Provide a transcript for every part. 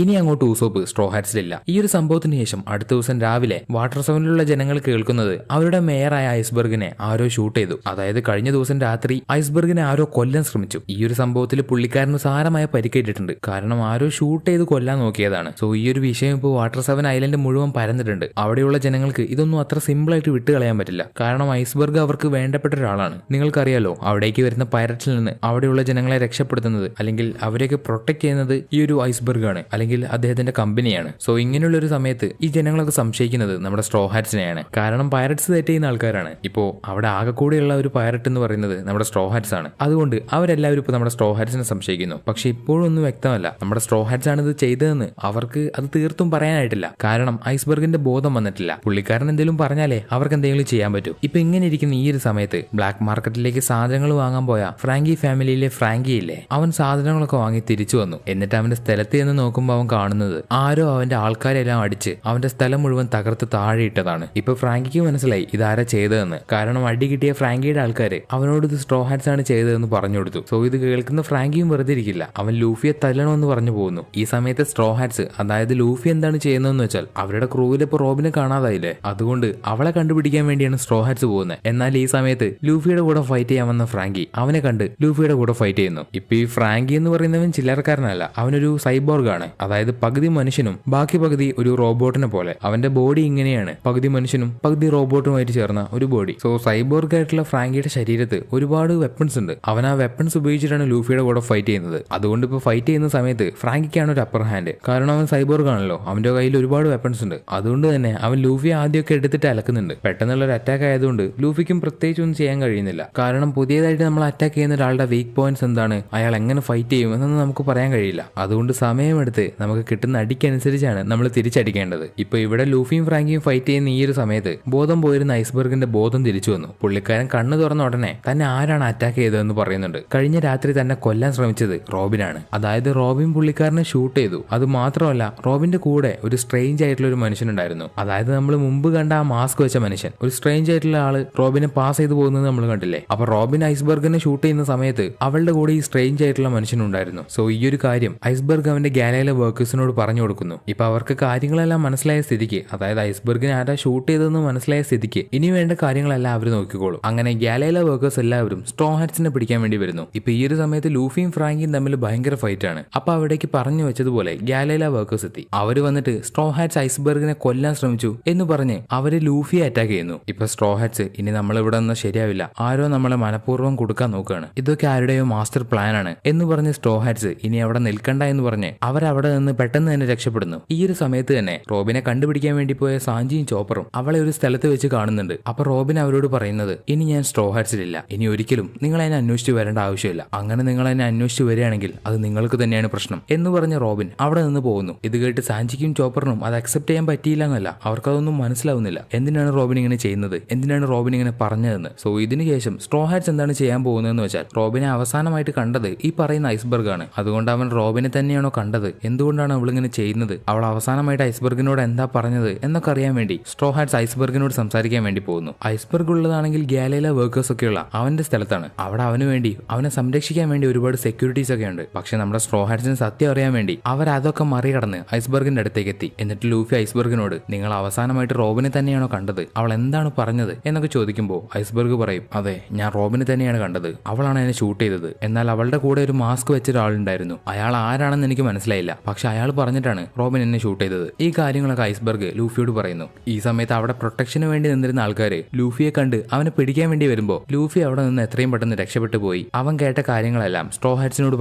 ഇനി അങ്ങോട്ട് ഊസോപ്പ് സ്ട്രോ ഹാറ്റ്സിലില്ല. ഈ ഒരു സംഭവത്തിന് ശേഷം അടുത്ത ദിവസം രാവിലെ വാട്ടർ സെവനിലുള്ള ജനങ്ങൾ കേൾക്കുന്നത് അവരുടെ മേയറായ ഐസ്ബർഗിനെ ആരോ ഷൂട്ട് ചെയ്തു. അതായത് കഴിഞ്ഞ ദിവസം രാത്രി ഐസ്ബർഗിനെ ആരോ കൊല്ലാൻ ശ്രമിച്ചു. ഈ ഒരു സംഭവത്തിൽ പുള്ളിക്കാരന് സാരമായ പരിക്കേറ്റിട്ടുണ്ട്. കാരണം ആരോ ഷൂട്ട് ചെയ്ത് കൊല്ലാൻ നോക്കിയതാണ്. സോ ഈ ഒരു വിഷയം ഇപ്പോൾ വാട്ടർ സെവൻ ഐലൻഡ് മുഴുവൻ പരന്നിട്ടുണ്ട്. അവിടെയുള്ള ജനങ്ങൾക്ക് ഇതൊന്നും അത്ര സിമ്പിൾ ആയിട്ട് വിട്ടുകളയാൻ പറ്റില്ല. കാരണം ഐസ്ബർഗ് അവർക്ക് വേണ്ടപ്പെട്ട ഒരാളാണ്. നിങ്ങൾക്കറിയാലോ, അവിടേക്ക് വരുന്ന പൈററ്റ്സിൽ നിന്ന് അവിടെയുള്ള ജനങ്ങളെ രക്ഷപ്പെടുത്തുന്നത് അല്ലെങ്കിൽ അവരെയൊക്കെ പ്രൊട്ടക്ട് ചെയ്യുന്നത് ഈ ഒരു ഐസ്ബർഗ് ആണ്, അല്ലെങ്കിൽ അദ്ദേഹത്തിന്റെ കമ്പനിയാണ്. സോ ഇങ്ങനെയുള്ള ഒരു സമയത്ത് ഈ ജനങ്ങളൊക്കെ സംശയിക്കുന്നത് നമ്മുടെ സ്ട്രോ ഹാറ്റ്സിനെയാണ്. കാരണം പൈററ്റ്സ് തെറ്റ് ചെയ്യുന്ന ആൾക്കാരാണ്. ഇപ്പോ അവിടെ ആകെ കൂടെയുള്ള ഒരു പൈററ്റ് എന്ന് പറയുന്നത് നമ്മുടെ സ്ട്രോ ഹാറ്റ്സ് ആണ്. അതുകൊണ്ട് അവരെല്ലാവരും ഇപ്പോൾ നമ്മുടെ സ്ട്രോ ഹാറ്റ്സിനെ സംശയിക്കുന്നു. പക്ഷെ ഇപ്പോഴും ഒന്നും വ്യക്തമല്ല നമ്മുടെ സ്ട്രോ ഹാറ്റ്സ് ആണ് ഇത് ചെയ്തതെന്ന്. അവർക്ക് അത് തീർത്തും പറയാനായിട്ടില്ല. കാരണം ഐസ്ബർഗിന്റെ ബോധം വന്നിട്ടില്ല. പുള്ളിക്കാരൻ എന്തെങ്കിലും പറഞ്ഞാലേ അവർക്ക് എന്തെങ്കിലും ചെയ്യാൻ പറ്റൂ. ഇപ്പൊ ഇങ്ങനെ ഇരിക്കുന്ന ഈ ഒരു സമയത്ത് ബ്ലാക്ക് മാർക്കറ്റിലേക്ക് സാധനങ്ങൾ വാങ്ങാൻ പോയ ഫ്രാങ്കി ഫാമിലിയിലെ ഫ്രാങ്കി ഇല്ലേ, അവൻ സാധനങ്ങളൊക്കെ വാങ്ങി തിരിച്ചു വന്നു. എന്നിട്ട് അവന്റെ സ്ഥലത്ത് ചെന്ന് നോക്കുമ്പോൾ അവൻ കാണുന്നത് ആരോ അവന്റെ ആൾക്കാരെല്ലാം അടിച്ച് അവന്റെ സ്ഥലം മുഴുവൻ തകർത്ത് താഴെ ഇട്ടതാണ്. ഇപ്പൊ ഫ്രാങ്കിക്ക് മനസ്സിലായി ഇതാരാ ചെയ്തതെന്ന്. കാരണം അടി കിട്ടിയ ഫ്രാങ്കിയുടെ ആൾക്കാര് അവനോട് ഇത് സ്ട്രോ ഹാറ്റ്സ് ആണ് ചെയ്തതെന്ന് പറഞ്ഞു കൊടുത്തു. സോ ഇത് കേൾക്കുന്ന ഫ്രാങ്കിയും വെറുതെ ഇരിക്കില്ല. അവൻ ലൂഫിയെ തല്ലണമെന്ന് പറഞ്ഞു പോകുന്നു. ഈ സമയത്ത് സ്ട്രോ ഹാറ്റ്സ്, അതായത് ലൂഫി എന്താണ് ചെയ്യുന്നതെന്ന് വെച്ചാൽ അവരുടെ ക്രൂവിൽ ഇപ്പൊ റോബിനെ കാണാതായില്ലേ, അതുകൊണ്ട് അവളെ കണ്ടുപിടിക്കാൻ വേണ്ടിയാണ് സ്ട്രോ ഹാറ്റ്സ് പോകുന്നത്. എന്നാൽ ഈ സമയത്ത് ലൂഫിയുടെ കൂടെ ഫൈറ്റ് ചെയ്യാൻ വന്ന ഫ്രാങ്കി അവനെ കണ്ട് ലൂഫിയുടെ കൂടെ ഫൈറ്റ് ചെയ്യുന്നു. ഇപ്പൊ ഈ ഫ്രാങ്കി എന്ന് പറയുന്നവൻ ചില്ലറക്കാരനല്ല. അവനൊരു സൈബോർഗ് ആണ്. അതായത് പകുതി മനുഷ്യനും ബാക്കി പകുതി ഒരു റോബോട്ടിനെ പോലെ. അവന്റെ ബോഡി ഇങ്ങനെയാണ്, പകുതി മനുഷ്യനും പകുതി റോബോട്ടുമായിട്ട് ചേർന്ന ഒരു ബോഡി. സോ സൈബോർഗ് ആയിട്ടുള്ള ഫ്രാങ്കിയുടെ ശരീരത്ത് ഒരുപാട് വെപ്പൺസ് ഉണ്ട്. അവൻ ആ വെപ്പൺസ് ഉപയോഗിച്ചിട്ടാണ് ലൂഫിയുടെ കൂടെ ഫൈറ്റ് ചെയ്യുന്നത്. അതുകൊണ്ട് ഇപ്പൊ ഫൈറ്റ് ചെയ്യുന്ന സമയത്ത് ഫ്രാങ്കിക്കാണ് ഒരു അപ്പർ ഹാൻഡ്. കാരണം അവൻ സൈബോർഗ് ആണല്ലോ, അവന്റെ കയ്യിൽ ഒരുപാട് വെപ്പൺസ് ഉണ്ട്. അതുകൊണ്ട് തന്നെ അവൻ ലൂഫിയെ ആദ്യമൊക്കെ എടുത്തിട്ട് അലക്കുന്നുണ്ട്. പെട്ടെന്നുള്ള ഒരു അറ്റാക്ക് ആയതുകൊണ്ട് ലൂഫിക്കും പ്രത്യേകിച്ച് ഒന്നും ചെയ്യാൻ കഴിയുന്നില്ല. കാരണം പുതിയതായിട്ട് നമ്മൾ അറ്റാക്ക് ചെയ്യുന്ന ഒരാളുടെ വീക്ക് പോയിന്റ്സ് എന്താണ്, അയാൾ എങ്ങനെ ഫൈറ്റ് ചെയ്യും എന്നൊന്നും നമുക്ക് പറയാൻ കഴിയില്ല. അതുകൊണ്ട് സമയമെടുത്ത് നമുക്ക് കിട്ടുന്ന അടിക്കനുസരിച്ചാണ് നമ്മൾ തിരിച്ചടിക്കേണ്ടത്. ഇപ്പൊ ഇവിടെ ലൂഫിയും ഫ്രാങ്കിയും ഫൈറ്റ് ചെയ്യുന്ന ഈ ഒരു സമയത്ത് ബോധം പോയിരുന്ന ഐസ്ബർഗിന്റെ ബോധം തിരിച്ചു വന്നു. പുള്ളിക്കാരൻ കണ്ണു തുറന്ന ഉടനെ തന്നെ ആരാണ് അറ്റാക്ക് ചെയ്തതെന്ന് പറയുന്നുണ്ട്. കഴിഞ്ഞ രാത്രി തന്നെ കൊല്ലാൻ ശ്രമിച്ചത് റോബിനാണ്. അതായത് റോബിൻ പുള്ളിക്കാരനെ ഷൂട്ട് ചെയ്തു. അത് മാത്രമല്ല റോബിന്റെ കൂടെ ഒരു സ്ട്രേഞ്ച് ആയിട്ടുള്ള ഒരു മനുഷ്യനുണ്ടായിരുന്നു. അതായത് നമ്മൾ മുമ്പ് കണ്ട ആ മാസ്ക് വെച്ച മനുഷ്യൻ, ഒരു സ്ട്രേഞ്ച് ആയിട്ടുള്ള ആള് റോബിനെ പാസ് ചെയ്തു പോകുന്നത് നമ്മൾ കണ്ടില്ലേ. അപ്പൊ റോബിൻ ഐസ്ബർഗിനെ ഷൂട്ട് ചെയ്യുന്ന സമയത്ത് അവളുടെ കൂടെ ഈ സ്ട്രേഞ്ച് ആയിട്ടുള്ള മനുഷ്യനുണ്ടായിരുന്നു. സോ ഈ ഒരു കാര്യം ഐസ്ബർഗ് അവന്റെ ഗാലയിലെ വർക്കേഴ്സിനോട് പറഞ്ഞു കൊടുക്കുന്നു. ഇപ്പൊ അവർക്ക് കാര്യങ്ങളെല്ലാം മനസ്സിലായ സ്ഥിതിക്ക്, അതായത് ഐസ്ബർഗിനെ ആരാ ഷൂട്ട് ചെയ്തതെന്ന് മനസ്സിലായ സ്ഥിതിക്ക് ഇനി വേണ്ട കാര്യങ്ങളെല്ലാം അവർ നോക്കിക്കോളും. അങ്ങനെ ഗാലയിലെ വർക്കേഴ്സ് എല്ലാവരും സ്ട്രോ ഹാറ്റ്സിനെ പിടിക്കാൻ വേണ്ടി വരുന്നു. ഇപ്പൊ ഈ ഒരു സമയത്ത് ലൂഫിയും ഫ്രാങ്കിയും തമ്മിൽ ഭയങ്കര ഫൈറ്റ് ആണ്. അപ്പൊ അവിടേക്ക് പറഞ്ഞു വെച്ചതുപോലെ ഗാലയിലെ വർക്കേഴ്സ് എത്തി. അവര് വന്നിട്ട് സ്ട്രോ ഹാറ്റ്സ് ഐസ്ബർഗിനെ കൊല്ലാൻ ശ്രമിച്ചു എന്ന് പറഞ്ഞ് അവര് ലൂഫിയെ അറ്റാക്ക് ചെയ്യുന്നു. ഇപ്പൊ സ്ട്രോ ഹാറ്റ്സ്, ഇനി നമ്മൾ ഇവിടെ നിന്ന് ശരിയാവില്ല, ആരോ നമ്മളെ മനഃപൂർവ്വം കൊടുക്കാൻ നോക്കുകയാണ്, ഇതൊക്കെ ആരുടെയോ മാസ്റ്റർ പ്ലാൻ ആണ് എന്ന് പറഞ്ഞ് സ്ട്രോ ഹാറ്റ്സ് ഇനി അവിടെ നിൽക്കണ്ട എന്ന് പറഞ്ഞ് അവരവിടെ നിന്ന് പെട്ടെന്ന് തന്നെ രക്ഷപ്പെടുന്നു. ഈ ഒരു സമയത്ത് തന്നെ റോബിനെ കണ്ടുപിടിക്കാൻ വേണ്ടി പോയ സാഞ്ചിയും ചോപ്പറും അവളെ ഒരു സ്ഥലത്ത് വെച്ച് കാണുന്നുണ്ട്. അപ്പൊ റോബിൻ അവരോട് പറയുന്നത്, ഇനി ഞാൻ സ്ട്രോ ഹാറ്റ്സിലില്ല, ഇനി ഒരിക്കലും നിങ്ങൾ എന്നെ അന്വേഷിച്ച് വരേണ്ട ആവശ്യമില്ല. അങ്ങനെ നിങ്ങൾ എന്നെ അന്വേഷിച്ച് വരികയാണെങ്കിൽ അത് നിങ്ങൾക്ക് തന്നെയാണ് പ്രശ്നം എന്ന് പറഞ്ഞ റോബിൻ അവിടെ നിന്ന് പോകുന്നു. ഇത് കേട്ട് സാഞ്ചിക്കും ചോപ്പറിനും അത് അക്സെപ്റ്റ് ചെയ്യാൻ പറ്റിയില്ല എന്നല്ല, അവർക്കതൊന്നും മനസ്സിലാവുന്നില്ല. എന്തിനാണ് റോബിൻ ഇങ്ങനെ ചെയ്യുന്നത്, എന്തിനാണ് റോബിൻ ഇങ്ങനെ പറഞ്ഞതെന്ന്. സോ ഇതിന് ശേഷം സ്ട്രോ ഹാറ്റ്സ് എന്താണ് ചെയ്യാൻ പോകുന്നതെന്ന് വെച്ചാൽ, റോബിനെ അവസാനമായിട്ട് കണ്ടത് ഈ പറയുന്ന ഐസ്ബർഗ് ആണ്. അതുകൊണ്ട് അവൻ റോബിനെ തന്നെയാണോ കണ്ടത്, എന്തുകൊണ്ടാണ് അവളിങ്ങനെ ചെയ്യുന്നത്, അവൾ അവസാനമായിട്ട് ഐസ്ബർഗിനോട് എന്താ പറഞ്ഞത് എന്നൊക്കെ അറിയാൻ വേണ്ടി സ്ട്രോ ഹാറ്റ്സ് ഐസ്ബർഗിനോട് സംസാരിക്കാൻ വേണ്ടി പോകുന്നു. ഐസ്ബർഗ് ഉള്ളതാണെങ്കിൽ ഗാലയിലെ വർക്കേഴ്സ് ഒക്കെയുള്ള അവന്റെ സ്ഥലത്താണ്. അവിടെ അവന് വേണ്ടി, അവനെ സംരക്ഷിക്കാൻ വേണ്ടി ഒരുപാട് സെക്യൂരിറ്റീസ് ഒക്കെ ഉണ്ട്. പക്ഷെ നമ്മുടെ സ്ട്രോ ഹാറ്റ്സിന് സത്യം അറിയാൻ വേണ്ടി അവരതൊക്കെ മറികടന്ന് ഐസ്ബർഗിന്റെ അടുത്തേക്ക് എത്തി. എന്നിട്ട് ലൂഫി ഐസ്ബർഗിനോട്, നിങ്ങൾ അവസാനമായിട്ട് റോബിനെ തന്നെയാണോ കണ്ടത്, അവൾ എന്താണ് പറഞ്ഞത് എന്നൊക്കെ ചോദിക്കുമ്പോൾ ഐസ്ബർഗ് പറയും, അതെ, ഞാൻ റോബിനെ തന്നെയാണ് കണ്ടത്, അവളാണ് എന്നെ ഷൂട്ട് ചെയ്തത്. എന്നാൽ അവളുടെ കൂടെ ഒരു മാസ്ക് വെച്ച ഒരാളുണ്ടായിരുന്നു, അയാൾ ആരാണെന്ന് എനിക്ക് മനസ്സിലായില്ല, പക്ഷെ അയാൾ പറഞ്ഞിട്ടാണ് റോബിൻ എന്നെ ഷൂട്ട് ചെയ്തത്. ഈ കാര്യങ്ങളൊക്കെ ഐസ്ബർഗ് ലൂഫിയോട് പറയുന്നു. ഈ സമയത്ത് അവിടെ പ്രൊട്ടക്ഷന് വേണ്ടി നിന്നിരുന്ന ആൾക്കാര് ലൂഫിയെ കണ്ട് അവനെ പിടിക്കാൻ വേണ്ടി വരുമ്പോൾ ലൂഫി അവിടെ നിന്ന് എത്രയും പെട്ടെന്ന് രക്ഷപ്പെട്ടു പോയി. അവൻ കേട്ട കാര്യങ്ങളെല്ലാം സ്ട്രോ ഹാറ്റ്സിനോട്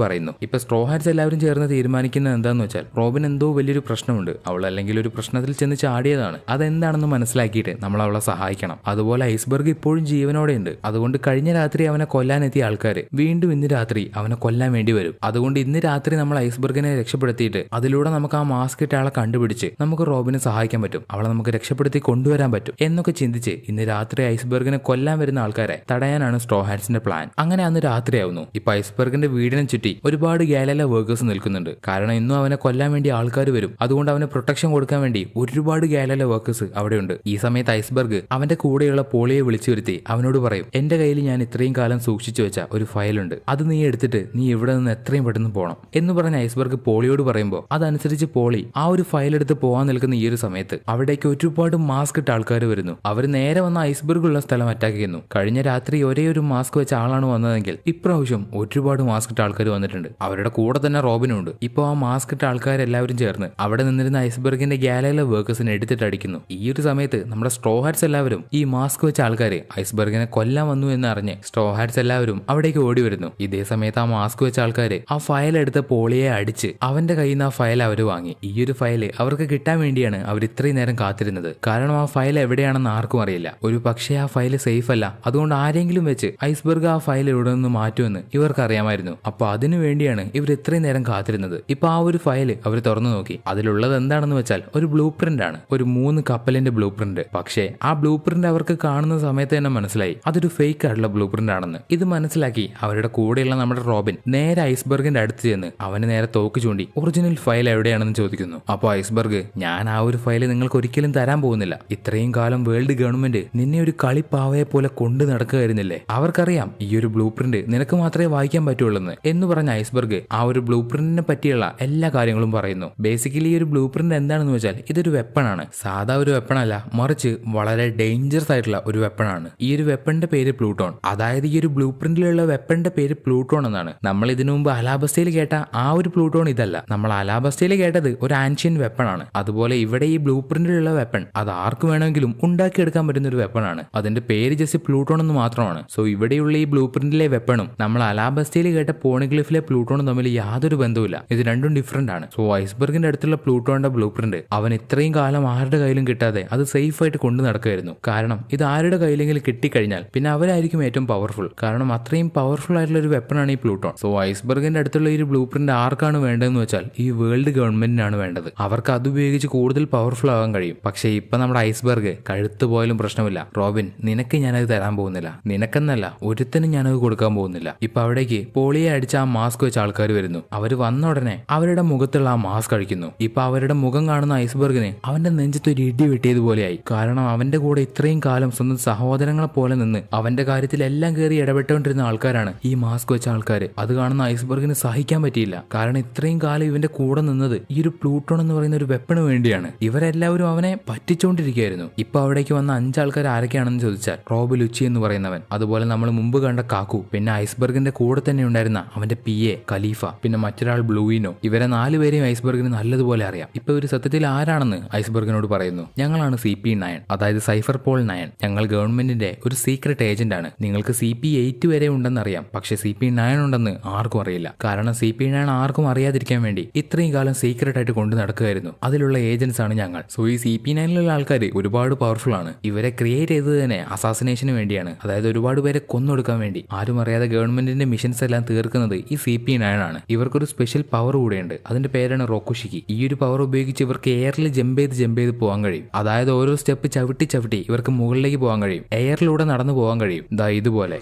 പറയുന്നു. ഇപ്പൊ സ്ട്രോ ഹാറ്റ്സ് എല്ലാവരും ചേർന്ന് തീരുമാനിക്കുന്നത് എന്താന്ന് വെച്ചാൽ, റോബിൻ എന്തോ വലിയൊരു പ്രശ്നമുണ്ട്, അവൾ അല്ലെങ്കിൽ ഒരു പ്രശ്നത്തിൽ ചെന്ന് ചാടിയതാണ്, അതെന്താണെന്ന് മനസ്സിലാക്കിയിട്ട് നമ്മൾ അവളെ സഹായിക്കണം. അതുപോലെ ഐസ്ബർഗ് ഇപ്പോഴും ജീവനോടെ ഉണ്ട്. അതുകൊണ്ട് കഴിഞ്ഞ രാത്രി അവനെ കൊല്ലാനെത്തിയ ആൾക്കാര് വീണ്ടും ഇന്ന് രാത്രി അവനെ കൊല്ലാൻ വേണ്ടി വരും. അതുകൊണ്ട് ഇന്ന് രാത്രി നമ്മൾ ഐസ്ബർഗിനെ രക്ഷപ്പെടുത്തിയിട്ട് അതിലൂടെ നമുക്ക് ആ മാസ്ക് ഇട്ട ആളെ കണ്ടുപിടിച്ച് നമുക്ക് റോബിനെ സഹായിക്കാൻ പറ്റും, അവളെ നമുക്ക് രക്ഷപ്പെടുത്തി കൊണ്ടുവരാൻ പറ്റും എന്നൊക്കെ ചിന്തിച്ച് ഇന്ന് രാത്രി ഐസ്ബർഗിനെ കൊല്ലാൻ വരുന്ന ആൾക്കാരെ തടയാനാണ് സ്ട്രോ ഹാറ്റ്സിന്റെ പ്ലാൻ. അങ്ങനെ അന്ന് രാത്രിയാവുന്നു. ഇപ്പൊ ഐസ്ബർഗിന്റെ വീടിനെ ചുറ്റി ഒരുപാട് ഗാലയിലെ വർക്കേഴ്സ് നിൽക്കുന്നുണ്ട്. കാരണം ഇന്നും അവനെ കൊല്ലാൻ വേണ്ടി ആൾക്കാർ വരും. അതുകൊണ്ട് അവന് പ്രൊട്ടക്ഷൻ കൊടുക്കാൻ വേണ്ടി ഒരുപാട് ഗാലയിലെ വർക്കേഴ്സ് അവിടെയുണ്ട്. ഈ സമയത്ത് ഐസ്ബർഗ് അവന്റെ കൂടെയുള്ള പോളിയെ വിളിച്ചു വരുത്തി അവനോട് പറയും, എന്റെ കയ്യിൽ ഞാൻ ഇത്രയും കാലം സൂക്ഷിച്ചു വെച്ച ഒരു ഫയലുണ്ട്, അത് നീ എടുത്തിട്ട് നീ ഇവിടെ നിന്ന് എത്രയും പെട്ടെന്ന് പോകണം എന്ന് പറഞ്ഞ ഐസ്ബർഗ് പോളിയോട് പറയുമ്പോൾ പറയുമ്പോൾ അതനുസരിച്ച് പോളി ആ ഒരു ഫയൽ എടുത്ത് പോകാൻ നിൽക്കുന്ന ഈ ഒരു സമയത്ത് അവിടേക്ക് ഒരുപാട് മാസ്ക് ഇട്ട ആൾക്കാർ വരുന്നു. അവർ നേരെ വന്ന ഐസ്ബർഗ് ഉള്ള സ്ഥലം അറ്റാക്ക് ചെയ്യുന്നു. കഴിഞ്ഞ രാത്രി ഒരേ ഒരു മാസ്ക് വെച്ച ആളാണ് വന്നതെങ്കിൽ ഇപ്രാവശ്യം ഒരുപാട് മാസ്ക് ഇട്ട ആൾക്കാർ വന്നിട്ടുണ്ട്. അവരുടെ കൂടെ തന്നെ റോബിനും ഉണ്ട്. ഇപ്പോൾ ആ മാസ്ക് ഇട്ട ആൾക്കാരെല്ലാവരും ചേർന്ന് അവിടെ നിന്നിരുന്ന ഐസ്ബർഗിന്റെ ഗാലയിലെ വർക്കേഴ്സിനെ എടുത്തിട്ട് അടിക്കുന്നു. ഈ ഒരു സമയത്ത് നമ്മുടെ സ്ട്രോ ഹാറ്റ്സ് എല്ലാവരും ഈ മാസ്ക് വെച്ച ആൾക്കാര് ഐസ്ബർഗിനെ കൊല്ലാൻ വന്നു എന്ന് അറിഞ്ഞ് സ്ട്രോ ഹാറ്റ്സ് എല്ലാവരും അവിടേക്ക് ഓടി വരുന്നു. ഇതേ സമയത്ത് ആ മാസ്ക് വെച്ച ആൾക്കാര് ആ ഫയൽ എടുത്ത് പോളിയെ അടിച്ച് അവന്റെ കയ്യിൽ നിന്ന് ആ ഫയൽ അവർ വാങ്ങി. ഈ ഒരു ഫയല് അവർക്ക് കിട്ടാൻ വേണ്ടിയാണ് അവർ ഇത്രയും നേരം കാത്തിരുന്നത്. കാരണം ആ ഫയൽ എവിടെയാണെന്ന് ആർക്കും അറിയില്ല. ഒരു പക്ഷേ ആ ഫയൽ സേഫ് അല്ല. അതുകൊണ്ട് ആരെങ്കിലും വെച്ച് ഐസ്ബർഗ് ആ ഫയൽ ഇവിടെ നിന്ന് മാറ്റുമെന്ന് ഇവർക്ക് അറിയാമായിരുന്നു. അപ്പൊ അതിനു വേണ്ടിയാണ് ഇവർ ഇത്രയും നേരം കാത്തിരുന്നത്. ഇപ്പൊ ആ ഒരു ഫയൽ അവർ തുറന്നു നോക്കി. അതിലുള്ളത് എന്താണെന്ന് വെച്ചാൽ ഒരു ബ്ലൂ പ്രിന്റ് ആണ്. ഒരു 3 കപ്പലിന്റെ ബ്ലൂ പ്രിന്റ്. പക്ഷേ ആ ബ്ലൂ പ്രിന്റ് അവർക്ക് കാണുന്ന സമയത്ത് തന്നെ മനസ്സിലായി അതൊരു ഫേക്ക് ആയിട്ടുള്ള ബ്ലൂ പ്രിന്റ് ആണെന്ന്. ഇത് മനസ്സിലാക്കി അവരുടെ കൂടെയുള്ള നമ്മുടെ റോബിൻ നേരെ ഐസ്ബർഗിന്റെ അടുത്ത് ചെന്ന് അവന് നേരെ തോക്ക് ചൂണ്ടി ഒറിജിനൽ ഫയൽ എവിടെയാണെന്ന് ചോദിക്കുന്നു. അപ്പോൾ ഐസ്ബർഗ്, ഞാൻ ആ ഒരു ഫയൽ നിങ്ങൾക്ക് ഒരിക്കലും തരാൻ പോകുന്നില്ല. ഇത്രയും കാലം വേൾഡ് ഗവൺമെന്റ് നിന്നെ ഒരു കളിപ്പാവയെ പോലെ കൊണ്ടു നടക്കുകയായിരുന്നില്ലേ? അവർക്കറിയാം ഈ ഒരു ബ്ലൂ പ്രിന്റ് നിനക്ക് മാത്രമേ വായിക്കാൻ പറ്റുള്ളൂ എന്ന് പറഞ്ഞ ഐസ്ബർഗ് ആ ഒരു ബ്ലൂ പ്രിന്റിനെ പറ്റിയുള്ള എല്ലാ കാര്യങ്ങളും പറയുന്നു. ബേസിക്കലി ഈ ഒരു ബ്ലൂ പ്രിന്റ് എന്താണെന്ന് വെച്ചാൽ ഇതൊരു വെപ്പണാണ്. സാധാ ഒരു വെപ്പണല്ല, മറിച്ച് വളരെ ഡേഞ്ചറസ് ആയിട്ടുള്ള ഒരു വെപ്പണാണ്. ഈ ഒരു വെപ്പണിന്റെ പേര് പ്ലൂട്ടോൺ. അതായത് ഈ ഒരു ബ്ലൂ പ്രിന്റിലുള്ള വെപ്പണിന്റെ പേര് പ്ലൂട്ടോൺ എന്നാണ്. നമ്മൾ ഇതിനു മുമ്പ് അലാബസ്റ്റയിൽ കേട്ട ആ ഒരു പ്ലൂട്ടോൺ ഇതല്ല. നമ്മൾ അലാബസ്റ്റയിൽ കേട്ടത് ഒരു ആൻഷ്യൻ വെപ്പണാണ്. അതുപോലെ ഇവിടെ ഈ ബ്ലൂ പ്രിന്റിലുള്ള വെപ്പൺ അത് ആർക്ക് വേണമെങ്കിലും ഉണ്ടാക്കിയെടുക്കാൻ പറ്റുന്ന ഒരു വെപ്പണാണ്. അതിന്റെ പേര് ജസ്റ്റ് പ്ലൂട്ടോൺ എന്ന് മാത്രമാണ്. സോ ഇവിടെയുള്ള ഈ ബ്ലൂ പ്രിന്റിലെ വെപ്പണും നമ്മൾ അലാബസ്റ്റയിൽ കേട്ട പോണിഗ്ലിഫിലെ പ്ലൂട്ടോണും തമ്മിൽ യാതൊരു ബന്ധവുമില്ല. ഇത് രണ്ടും ഡിഫറന്റ് ആണ്. സോ ഐസ്ബർഗിന്റെ അടുത്തുള്ള പ്ലൂട്ടോണിന്റെ ബ്ലൂ പ്രിന്റ് അവൻ ഇത്രയും കാലം ആരുടെ കയ്യിലും കിട്ടാതെ അത് സേഫ് ആയിട്ട് കൊണ്ടു നടക്കുമായിരുന്നു. കാരണം ഇത് ആരുടെ കയ്യിലെങ്കിലും കിട്ടിക്കഴിഞ്ഞാൽ പിന്നെ അവരായിരിക്കും ഏറ്റവും പവർഫുൾ. കാരണം അത്രയും പവർഫുൾ ആയിട്ടുള്ള ഒരു വെപ്പണാണ് ഈ പ്ലൂട്ടോൺ. സോ ഐസ്ബർഗിന്റെ അടുത്തുള്ള ഈ ബ്ലൂ പ്രിന്റ് ആർക്കാണ് വേണ്ടതെന്ന് വെച്ചാൽ ഈ വേൾഡ് ഗവൺമെന്റിനാണ് വേണ്ടത്. അവർക്ക് അത് ഉപയോഗിച്ച് കൂടുതൽ പവർഫുൾ ആവാൻ കഴിയും. പക്ഷേ ഇപ്പൊ നമ്മുടെ ഐസ്ബർഗ് കഴുത്ത് പോയാലും പ്രശ്നമില്ല. റോബിൻ, നിനക്ക് ഞാനത് തരാൻ പോകുന്നില്ല. നിനക്കെന്നല്ല, ഒരുത്തനും ഞാനത് കൊടുക്കാൻ പോകുന്നില്ല. ഇപ്പൊ അവിടേക്ക് പോളിയെ അടിച്ച ആ മാസ്ക് വെച്ച ആൾക്കാർ വരുന്നു. അവര് വന്ന ഉടനെ അവരുടെ മുഖത്തുള്ള ആ മാസ്ക് അഴിക്കുന്നു. ഇപ്പൊ അവരുടെ മുഖം കാണുന്ന ഐസ്ബർഗിന് അവന്റെ നെഞ്ചത്ത് ഒരു ഇടി വെട്ടിയതുപോലെയായി. കാരണം അവന്റെ കൂടെ ഇത്രയും കാലം സ്വന്തം സഹോദരങ്ങളെ പോലെ നിന്ന് അവന്റെ കാര്യത്തിൽ എല്ലാം കയറി ഇടപെട്ടുകൊണ്ടിരുന്ന ആൾക്കാരാണ് ഈ മാസ്ക് വെച്ച ആൾക്കാര്. അത് കാണുന്ന ഐസ്ബർഗിന് സഹിക്കാൻ പറ്റിയില്ല. കാരണം ഇത്രയും കാലം ഇവന്റെ കൂടെ നിന്നത് ഈ ഒരു പ്ലൂട്ടോൺ എന്ന് പറയുന്ന ഒരു വെപ്പണ് വേണ്ടിയാണ്. ഇവരെല്ലാവരും അവനെ പറ്റിച്ചുകൊണ്ടിരിക്കുകയായിരുന്നു. ഇപ്പൊ അവിടേക്ക് വന്ന 5 ആൾക്കാർ ആരൊക്കെയാണെന്ന് ചോദിച്ചാൽ റോബ് ലുച്ചി എന്ന് പറയുന്നവൻ, അതുപോലെ നമ്മൾ മുമ്പ് കണ്ട കാക്കു, പിന്നെ ഐസ്ബർഗിന്റെ കൂടെ തന്നെ ഉണ്ടായിരുന്ന അവന്റെ PA ഖലീഫ, പിന്നെ മറ്റൊരാൾ ബ്ലൂയിനോ. ഇവരെ 4 പേരെയും ഐസ്ബർഗിന് നല്ലതുപോലെ അറിയാം. ഇപ്പൊ ഒരു സത്യത്തിൽ ആരാണെന്ന് ഐസ്ബർഗിനോട് പറയുന്നു. ഞങ്ങളാണ് CP9, അതായത് സൈഫർ പോൾ 9. ഞങ്ങൾ ഗവൺമെന്റിന്റെ ഒരു സീക്രട്ട് ഏജന്റ് ആണ്. നിങ്ങൾക്ക് CP8 വരെ ഉണ്ടെന്നറിയാം, പക്ഷെ CP9 ഉണ്ടെന്ന് ആർക്കും അറിയില്ല. കാരണം CP9 ആർക്കും അറിയാതിരിക്കാൻ വേണ്ടി ഇത്രയും കാലം സീക്രട്ട് ആയിട്ട് കൊണ്ടു നടക്കുകയായിരുന്നു. അതിലുള്ള ഏജന്റ്സ് ആണ് ഞങ്ങൾ. സോ ഈ CP9ലുള്ള ആൾക്കാർ ഒരുപാട് പവർഫുൾ ആണ്. ഇവരെ ക്രിയേറ്റ് ചെയ്തത് തന്നെ അസാസിനേഷന് വേണ്ടിയാണ്. അതായത് ഒരുപാട് പേരെ കൊന്നൊടുക്കാൻ വേണ്ടി. ആരും അറിയാതെ ഗവൺമെന്റിന്റെ മിഷൻസ് എല്ലാം തീർക്കുന്നത് ഈ CP9 ആണ്. ഇവർക്കൊരു സ്പെഷ്യൽ പവർ കൂടെയുണ്ട്. അതിന്റെ പേരാണ് റോക്കുഷിക്കി. ഈ ഒരു പവർ ഉപയോഗിച്ച് ഇവർക്ക് എയറിൽ ജമ്പ് ചെയ്ത് പോകാൻ കഴിയും. അതായത് ഓരോ സ്റ്റെപ്പ് ചവിട്ടി ഇവർക്ക് മുകളിലേക്ക് പോകാൻ കഴിയും. എയറിലൂടെ നടന്നു പോകാൻ കഴിയും. ദാ ഇതുപോലെ.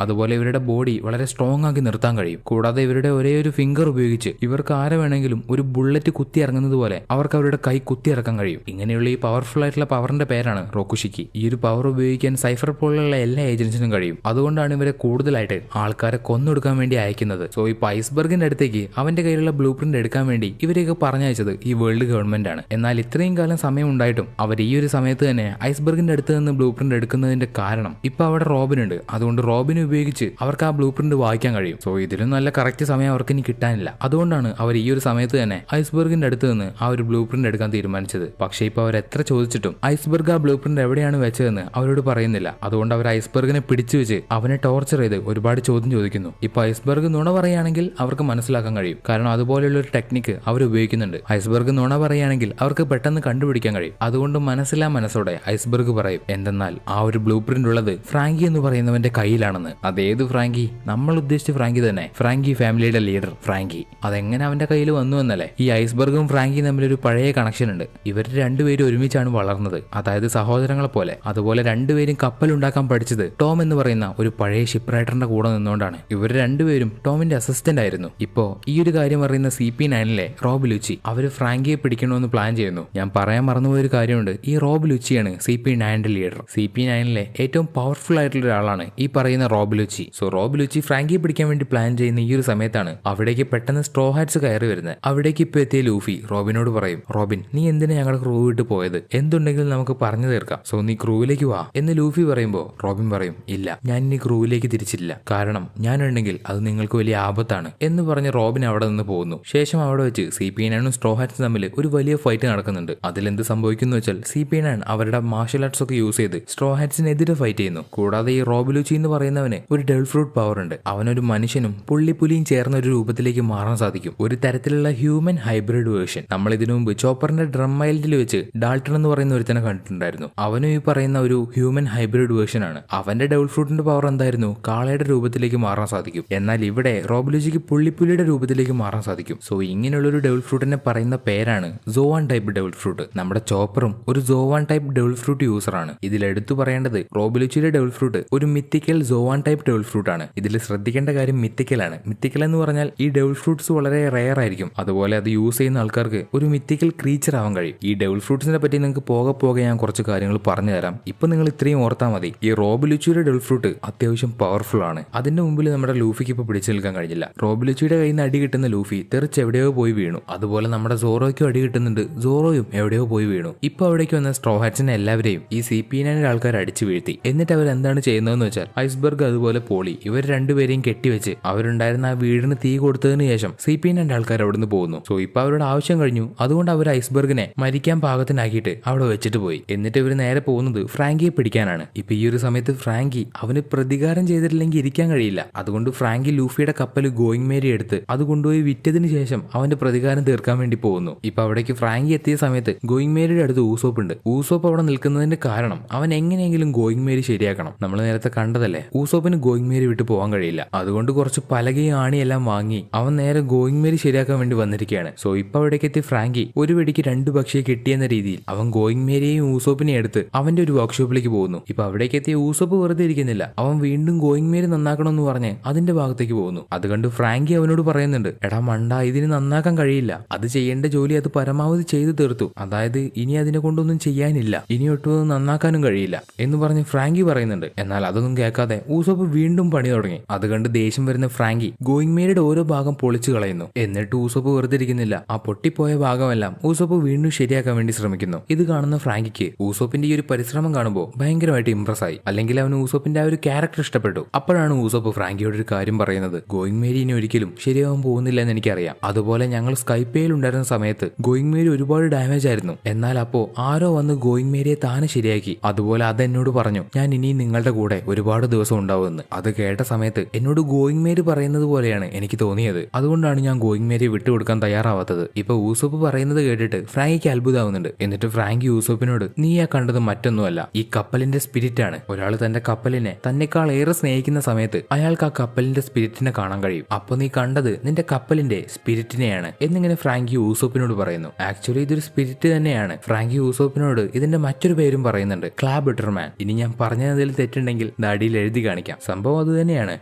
അതുപോലെ ഇവരുടെ ബോഡി വളരെ സ്ട്രോങ് ആക്കി നിർത്താൻ കഴിയും. കൂടാതെ ഇവരുടെ ഒരേ ഒരു ഫിംഗർ ഉപയോഗിച്ച് ഇവർക്ക് ആരെ വേണമെങ്കിലും ഒരു ബുള്ളറ്റ് കുത്തി ഇറങ്ങുന്നത് പോലെ അവർക്ക് അവരുടെ കൈ കുത്തി ഇറക്കാൻ കഴിയും. ഇങ്ങനെയുള്ള ഈ പവർഫുൾ ആയിട്ടുള്ള പവറിന്റെ പേരാണ് റോക്കുഷിക്കി. ഈ ഒരു പവർ ഉപയോഗിക്കാൻ സൈഫർ പോലുള്ള എല്ലാ ഏജൻസിനും കഴിയും. അതുകൊണ്ടാണ് ഇവരെ കൂടുതലായിട്ട് ആൾക്കാരെ കൊന്നൊടുക്കാൻ വേണ്ടി അയക്കുന്നത്. സോ ഈ ഐസ്ബർഗിന്റെ അടുത്തേക്ക് അവന്റെ കയ്യിലുള്ള ബ്ലൂ പ്രിന്റ് എടുക്കാൻ വേണ്ടി ഇവരെയൊക്കെ പറഞ്ഞയച്ചത് ഈ വേൾഡ് ഗവൺമെന്റ് ആണ്. എന്നാൽ ഇത്രയും കാലം സമയം ഉണ്ടായിട്ടും അവർ ഈ ഒരു സമയത്ത് തന്നെ ഐസ്ബർഗിന്റെ അടുത്ത് നിന്ന് ബ്ലൂ പ്രിന്റ് എടുക്കുന്നതിന്റെ കാരണം ഇപ്പൊ അവിടെ റോബിൻ ഉണ്ട്. അതുകൊണ്ട് റോബിന് ഉപയോഗിച്ച് അവർക്ക് ആ ബ്ലൂ പ്രിന്റ് വായിക്കാൻ കഴിയും. സോ ഇതിലും നല്ല കറക്റ്റ് സമയം അവർക്ക് ഇനി കിട്ടാനില്ല. അതുകൊണ്ടാണ് അവർ ഈ ഒരു സമയത്ത് തന്നെ ഐസ്ബർഗിന്റെ അടുത്ത് നിന്ന് ആ ഒരു ബ്ലൂ പ്രിന്റ് എടുക്കാൻ തീരുമാനിച്ചത്. പക്ഷേ ഇപ്പൊ അവർ എത്ര ചോദിച്ചിട്ടും ഐസ്ബർഗ് ആ ബ്ലൂ പ്രിന്റ് എവിടെയാണ് വെച്ചതെന്ന് അവരോട് പറയുന്നില്ല. അതുകൊണ്ട് അവർ ഐസ്ബർഗിനെ പിടിച്ചു വെച്ച് അവനെ ടോർച്ചർ ചെയ്ത് ഒരുപാട് ചോദ്യം ചോദിക്കുന്നു. ഇപ്പൊ ഐസ്ബർഗ് നുണ പറയുകയാണെങ്കിൽ അവർക്ക് മനസ്സിലാക്കാൻ കഴിയും. കാരണം അതുപോലെയുള്ള ഒരു ടെക്നിക്ക് അവർ ഉപയോഗിക്കുന്നുണ്ട്. ഐസ്ബർഗ് നുണ പറയുകയാണെങ്കിൽ അവർക്ക് പെട്ടെന്ന് കണ്ടുപിടിക്കാൻ കഴിയും. അതുകൊണ്ട് മനസ്സോടെ ഐസ്ബർഗ് പറയും എന്തെന്നാൽ ആ ഒരു ബ്ലൂ പ്രിന്റ് ഉള്ളത് ഫ്രാങ്കി എന്ന് പറയുന്നവന്റെ കയ്യിലാണെന്ന്. അതേത് ഫ്രാങ്കി? നമ്മൾ ഉദ്ദേശിച്ച ഫ്രാങ്കി തന്നെ. ഫ്രാങ്കി ഫാമിലിയുടെ ലീഡർ ഫ്രാങ്കി. അതെങ്ങനെ അവന്റെ കയ്യിൽ വന്നു എന്നല്ലേ? ഈ ഐസ്ബർഗും ഫ്രാങ്കിയും തമ്മിലൊരു പഴയ കണക്ഷൻ ഉണ്ട്. ഇവർ രണ്ടുപേരും ഒരുമിച്ചാണ് വളർന്നത്, അതായത് സഹോദരങ്ങളെ പോലെ. അതുപോലെ രണ്ടുപേരും കപ്പലുണ്ടാക്കാൻ പഠിച്ചത് ടോം എന്ന് പറയുന്ന ഒരു പഴയ ഷിപ്പ് റൈറ്ററിന്റെ കൂടെ നിന്നുകൊണ്ടാണ്. ഇവർ രണ്ടുപേരും ടോമിന്റെ അസിസ്റ്റന്റ് ആയിരുന്നു. ഇപ്പോ ഈ ഒരു കാര്യം അറിയുന്ന CP9ലെ റോബ് ലുച്ചി അവര് ഫ്രാങ്കിയെ പിടിക്കണമെന്ന് പ്ലാൻ ചെയ്യുന്നു. ഞാൻ പറയാൻ മറന്നുപോയൊരു കാര്യമുണ്ട്. ഈ റോബ് ലുച്ചിയാണ് CP9ന്റെ ലീഡർ. CP9ലെ ഏറ്റവും പവർഫുൾ ആയിട്ടുള്ള ഒരാളാണ് ഈ പറയുന്ന റോബ് റോബ് ലുച്ചി. സോ റോബ് ലുച്ചി ഫ്രാങ്കിയെ പിടിക്കാൻ വേണ്ടി പ്ലാൻ ചെയ്യുന്ന ഈ ഒരു സമയത്താണ് അവിടേക്ക് പെട്ടെന്ന് സ്ട്രോ ഹാറ്റ്സ് കയറി വരുന്നത്. അവിടേക്ക് ഇപ്പൊ എത്തിയ ലൂഫി റോബിനോട് പറയും, റോബിൻ നീ എന്തിനാ ഞങ്ങളുടെ ക്രൂ വിട്ട് പോയത്? എന്തുണ്ടെങ്കിലും നമുക്ക് പറഞ്ഞു തീർക്കാം. സോ നീ ക്രൂവിലേക്ക് വാ എന്ന് ലൂഫി പറയുമ്പോ റോബിൻ പറയും, ഇല്ല ഞാൻ ഇനി ക്രൂവിലേക്ക് തിരിച്ചില്ല, കാരണം ഞാനുണ്ടെങ്കിൽ അത് നിങ്ങൾക്ക് വലിയ ആപത്താണ് എന്ന് പറഞ്ഞ് റോബിൻ അവിടെ നിന്ന് പോകുന്നു. ശേഷം അവിടെ വെച്ച് CP9 സ്ട്രോ ഹാറ്റ്സ് തമ്മിൽ ഒരു വലിയ ഫൈറ്റ് നടക്കുന്നുണ്ട്. അതിലെന്ത് സംഭവിക്കുന്നു വെച്ചാൽ CP9 അവരുടെ മാർഷൽ ആർട്സ് ഒക്കെ യൂസ് ചെയ്ത് സ്ട്രോ ഹാറ്റ്സിനെതിരെ ഫൈറ്റ് ചെയ്യുന്നു. കൂടാതെ ഈ റോബ് ലുച്ചി എന്ന് പറയുന്നവന് ഒരു ഡെവിൾ ഫ്രൂട്ട് പവർ ഉണ്ട്. അവനൊരു മനുഷ്യനും പുള്ളിപ്പുലിയും ചേർന്ന ഒരു രൂപത്തിലേക്ക് മാറാൻ സാധിക്കും. ഒരു തരത്തിലുള്ള ഹ്യൂമൻ ഹൈബ്രിഡ് വേർഷൻ. നമ്മൾ ഇതിനു മുമ്പ് ചോപ്പറിന്റെ ഡ്രം മൈൽഡിൽ വെച്ച് ഡാൾട്ടൺ എന്ന് പറയുന്ന ഒരുത്തനെ കണ്ടിട്ടുണ്ടായിരുന്നു. അവനും ഈ പറയുന്ന ഒരു ഹ്യൂമൻ ഹൈബ്രിഡ് വേർഷൻ ആണ്. അവന്റെ ഡെവിൾ ഫ്രൂട്ടിന്റെ പവർ എന്തായിരുന്നു? കാളയുടെ രൂപത്തിലേക്ക് മാറാൻ സാധിക്കും. എന്നാൽ ഇവിടെ റോബ് ലുച്ചിക്ക് പുള്ളിപ്പുലിയുടെ രൂപത്തിലേക്ക് മാറാൻ സാധിക്കും. സോ ഇങ്ങനെയുള്ള ഒരു ഡെവിൾ ഫ്രൂട്ടിനെ പറയുന്ന പേരാണ് സോവാൻ ടൈപ്പ് ഡെവിൾ ഫ്രൂട്ട്. നമ്മുടെ ചോപ്പറും ഒരു സോവാൻ ടൈപ്പ് ഡെവിൾ ഫ്രൂട്ട് യൂസർ ആണ്. ഇതിൽ എടുത്തു പറയേണ്ടത് റോബ് ലുച്ചിയുടെ ഡെവിൾ ഫ്രൂട്ട് ഒരു മിത്തിക്കൽ സോവാൻ ടൈപ്പ് ഡെവിൾ ഫ്രൂട്ട് ആണ്. ഇതിൽ ശ്രദ്ധിക്കേണ്ട കാര്യം മിത്തിക്കൽ ആണ്. മിത്തിക്കൽ എന്ന് പറഞ്ഞാൽ ഈ ഡെവിൾ ഫ്രൂട്ട്സ് വളരെ റെയർ ആയിരിക്കും. അതുപോലെ അത് യൂസ് ചെയ്യുന്ന ആൾക്കാർക്ക് ഒരു മിത്തിക്കൽ ക്രീച്ചർ ആവാൻ കഴിയും. ഈ ഡെവിൾ ഫ്രൂട്ട്സിനെ പറ്റി നിങ്ങൾക്ക് പോകെ ഞാൻ കുറച്ച് കാര്യങ്ങൾ പറഞ്ഞു തരാം. ഇപ്പൊ നിങ്ങൾ ഇത്രയും ഓർത്താൽ മതി. ഈ റോബ് ലുച്ചിയുടെ ഡെവിൾ ഫ്രൂട്ട് അത്യാവശ്യം പവർഫുൾ ആണ്. അതിന്റെ മുമ്പിൽ നമ്മുടെ ലൂഫിക്ക് ഇപ്പൊ പിടിച്ചു നിൽക്കാൻ കഴിഞ്ഞില്ല. റോബ് ലുച്ചിയുടെ കയ്യിൽ നിന്ന് അടി കിട്ടുന്ന ലൂഫി തെറിച്ച് എവിടെയോ പോയി വീണു. അതുപോലെ നമ്മുടെ സോറോയ്ക്കും അടി കിട്ടുന്നുണ്ട്. സോറോയും എവിടെയോ പോയി വീണു. ഇപ്പൊ അവിടേക്ക് വന്ന സ്ട്രോ ഹാറ്റ്സിനെ എല്ലാവരെയും ഈ CP9 ആൾക്കാർ അടിച്ചു വീഴ്ത്തി. എന്നിട്ട് അവർ എന്താണ് ചെയ്യുന്നതെന്ന് വെച്ചാൽ ഐസ്ബർഗ് അതുപോലെ പോളി ഇവർ രണ്ടുപേരെയും കെട്ടിവെച്ച് അവരുണ്ടായിരുന്ന ആ വീടിന് തീ കൊടുത്തതിന് ശേഷം CP9 ആൾക്കാർ അവിടുന്ന് പോകുന്നു. സോ ഇപ്പൊ അവരുടെ ആവശ്യം കഴിഞ്ഞു. അതുകൊണ്ട് അവർ ഐസ്ബർഗിനെ മരിക്കാൻ പാകത്തിനാക്കിയിട്ട് അവിടെ വെച്ചിട്ട് പോയി. എന്നിട്ട് ഇവർ നേരെ പോകുന്നത് ഫ്രാങ്കിയെ പിടിക്കാനാണ്. ഇപ്പൊ ഈ ഒരു സമയത്ത് ഫ്രാങ്കി അവന് പ്രതികാരം ചെയ്തിട്ടില്ലെങ്കിൽ ഇരിക്കാൻ കഴിയില്ല. അതുകൊണ്ട് ഫ്രാങ്കി ലൂഫിയുടെ കപ്പൽ ഗോയിങ് മേരി എടുത്ത് അത് കൊണ്ടുപോയി വിറ്റതിന് ശേഷം അവന്റെ പ്രതികാരം തീർക്കാൻ വേണ്ടി പോകുന്നു. ഇപ്പൊ അവിടേക്ക് ഫ്രാങ്കി എത്തിയ സമയത്ത് ഗോയിങ് മേരിയുടെ അടുത്ത് ഊസോപ്പ് ഉണ്ട്. ഊസോപ്പ് അവിടെ നിൽക്കുന്നതിന്റെ കാരണം അവൻ എങ്ങനെയെങ്കിലും ഗോയിങ് മേരി ശരിയാക്കണം. നമ്മൾ നേരത്തെ കണ്ടതല്ലേ, ഊസോപ്പിന് ഗോയിങ് മേരി വിട്ട് പോകാൻ കഴിയില്ല. അതുകൊണ്ട് കുറച്ച് പലകയും ആണിയെല്ലാം വാങ്ങി അവൻ നേരെ ഗോയിങ് മേരി ശരിയാക്കാൻ വേണ്ടി വന്നിരിക്കുകയാണ്. സോ ഇപ്പൊ അവിടേക്ക് എത്തി ഫ്രാങ്കി ഒരു വെടിക്ക് 2 പക്ഷിയെ കിട്ടിയെന്ന രീതിയിൽ അവൻ ഗോയിങ് മേരിയെയും ഊസോപ്പിനെയും എടുത്ത് അവന്റെ ഒരു വർക്ക്ഷോപ്പിലേക്ക് പോകുന്നു. ഇപ്പൊ അവിടേക്ക് എത്തിയ ഊസോപ്പ് വെറുതെ ഇരിക്കുന്നില്ല. അവൻ വീണ്ടും ഗോയിങ് മേരി നന്നാക്കണമെന്ന് പറഞ്ഞ് അതിന്റെ ഭാഗത്തേക്ക് പോകുന്നു. അത് കണ്ട് ഫ്രാങ്കി അവനോട് പറയുന്നുണ്ട്, എടാ മണ്ട, ഇതിന് നന്നാക്കാൻ കഴിയില്ല. അത് ചെയ്യേണ്ട ജോലി അത് പരമാവധി ചെയ്തു തീർത്തു. അതായത് ഇനി അതിനെ കൊണ്ടൊന്നും ചെയ്യാനില്ല, ഇനി ഒട്ടും നന്നാക്കാനും കഴിയില്ല എന്ന് പറഞ്ഞ് ഫ്രാങ്കി പറയുന്നുണ്ട്. എന്നാൽ അതൊന്നും കേൾക്കാതെ ഊസോപ്പ് വീണ്ടും പണി തുടങ്ങി. അത് കണ്ട് ദേഷ്യം വരുന്ന ഫ്രാങ്കി ഗോയിങ് മേരിയുടെ ഓരോ ഭാഗം പൊളിച്ചു കളയുന്നു. എന്നിട്ട് ഊസോപ്പ് വെറുതെ ഇരിക്കുന്നില്ല. ആ പൊട്ടിപ്പോയ ഭാഗമെല്ലാം ഊസോപ്പ് വീണ്ടും ശരിയാക്കാൻ വേണ്ടി ശ്രമിക്കുന്നു. ഇത് കാണുന്ന ഫ്രാങ്കിക്ക് ഊസോപ്പിന്റെ ഈ ഒരു പരിശ്രമം കാണുമ്പോൾ ഭയങ്കരമായിട്ട് ഇംപ്രസ് ആയി. അല്ലെങ്കിൽ അവന് ഊസോപ്പിന്റെ ആ ഒരു ക്യാരക്ടർ ഇഷ്ടപ്പെട്ടു. അപ്പോഴാണ് ഊസോപ്പ് ഫ്രാങ്കിയോട് ഒരു കാര്യം പറയുന്നത്, ഗോയിങ് മേരി ഇനി ഒരിക്കലും ശരിയാവാൻ പോകുന്നില്ല എന്ന് എനിക്കറിയാം. അതുപോലെ ഞങ്ങൾ സ്കൈപ്പേയിൽ ഉണ്ടായിരുന്ന സമയത്ത് ഗോയിങ് മേരി ഒരുപാട് ഡാമേജ് ആയിരുന്നു. എന്നാൽ അപ്പോ ആരോ വന്ന് ഗോയിങ് മേരിയെ താനെ ശരിയാക്കി. അതുപോലെ അതെന്നോട് പറഞ്ഞു, ഞാൻ ഇനിയും നിങ്ങളുടെ കൂടെ ഒരുപാട് ദിവസം ഉണ്ടാവുമെന്ന്. അത് കേട്ട സമയത്ത് എന്നോട് ഗോയിങ് മേരി പറയുന്നത് പോലെയാണ് എനിക്ക് തോന്നിയത്. അതുകൊണ്ടാണ് ഞാൻ ഗോയിങ് മേരിയെ വിട്ടുകൊടുക്കാൻ തയ്യാറാവാത്തത്. ഇപ്പൊ ഊസോപ്പ് പറയുന്നത് കേട്ടിട്ട് ഫ്രാങ്കിക്ക് അത്ഭുതമാവുന്നുണ്ട്. എന്നിട്ട് ഫ്രാങ്കി ഊസോപ്പിനോട്, നീ ആ കണ്ടത് മറ്റൊന്നുമല്ല, ഈ കപ്പലിന്റെ സ്പിരിറ്റ് ആണ്. ഒരാൾ തന്റെ കപ്പലിനെ തന്നെക്കാൾ ഏറെ സ്നേഹിക്കുന്ന സമയത്ത് അയാൾക്ക് ആ കപ്പലിന്റെ സ്പിരിറ്റിനെ കാണാൻ കഴിയും. അപ്പൊ നീ കണ്ടത് നിന്റെ കപ്പലിന്റെ സ്പിരിറ്റിനെയാണ് എന്നിങ്ങനെ ഫ്രാങ്കി ഊസോപ്പിനോട് പറയുന്നു. ആക്ച്വലി ഇതൊരു സ്പിരിറ്റ് തന്നെയാണ്. ഫ്രാങ്കി ഊസോപ്പിനോട് ഇതിന്റെ മറ്റൊരു പേരും പറയുന്നുണ്ട്, ക്ലാബിറ്റർമാൻ. ഇനി ഞാൻ പറഞ്ഞതിൽ തെറ്റുണ്ടെങ്കിൽ അടിയിൽ എഴുതി കാണിക്കാം. സംഭവം അത് തന്നെയാണ്,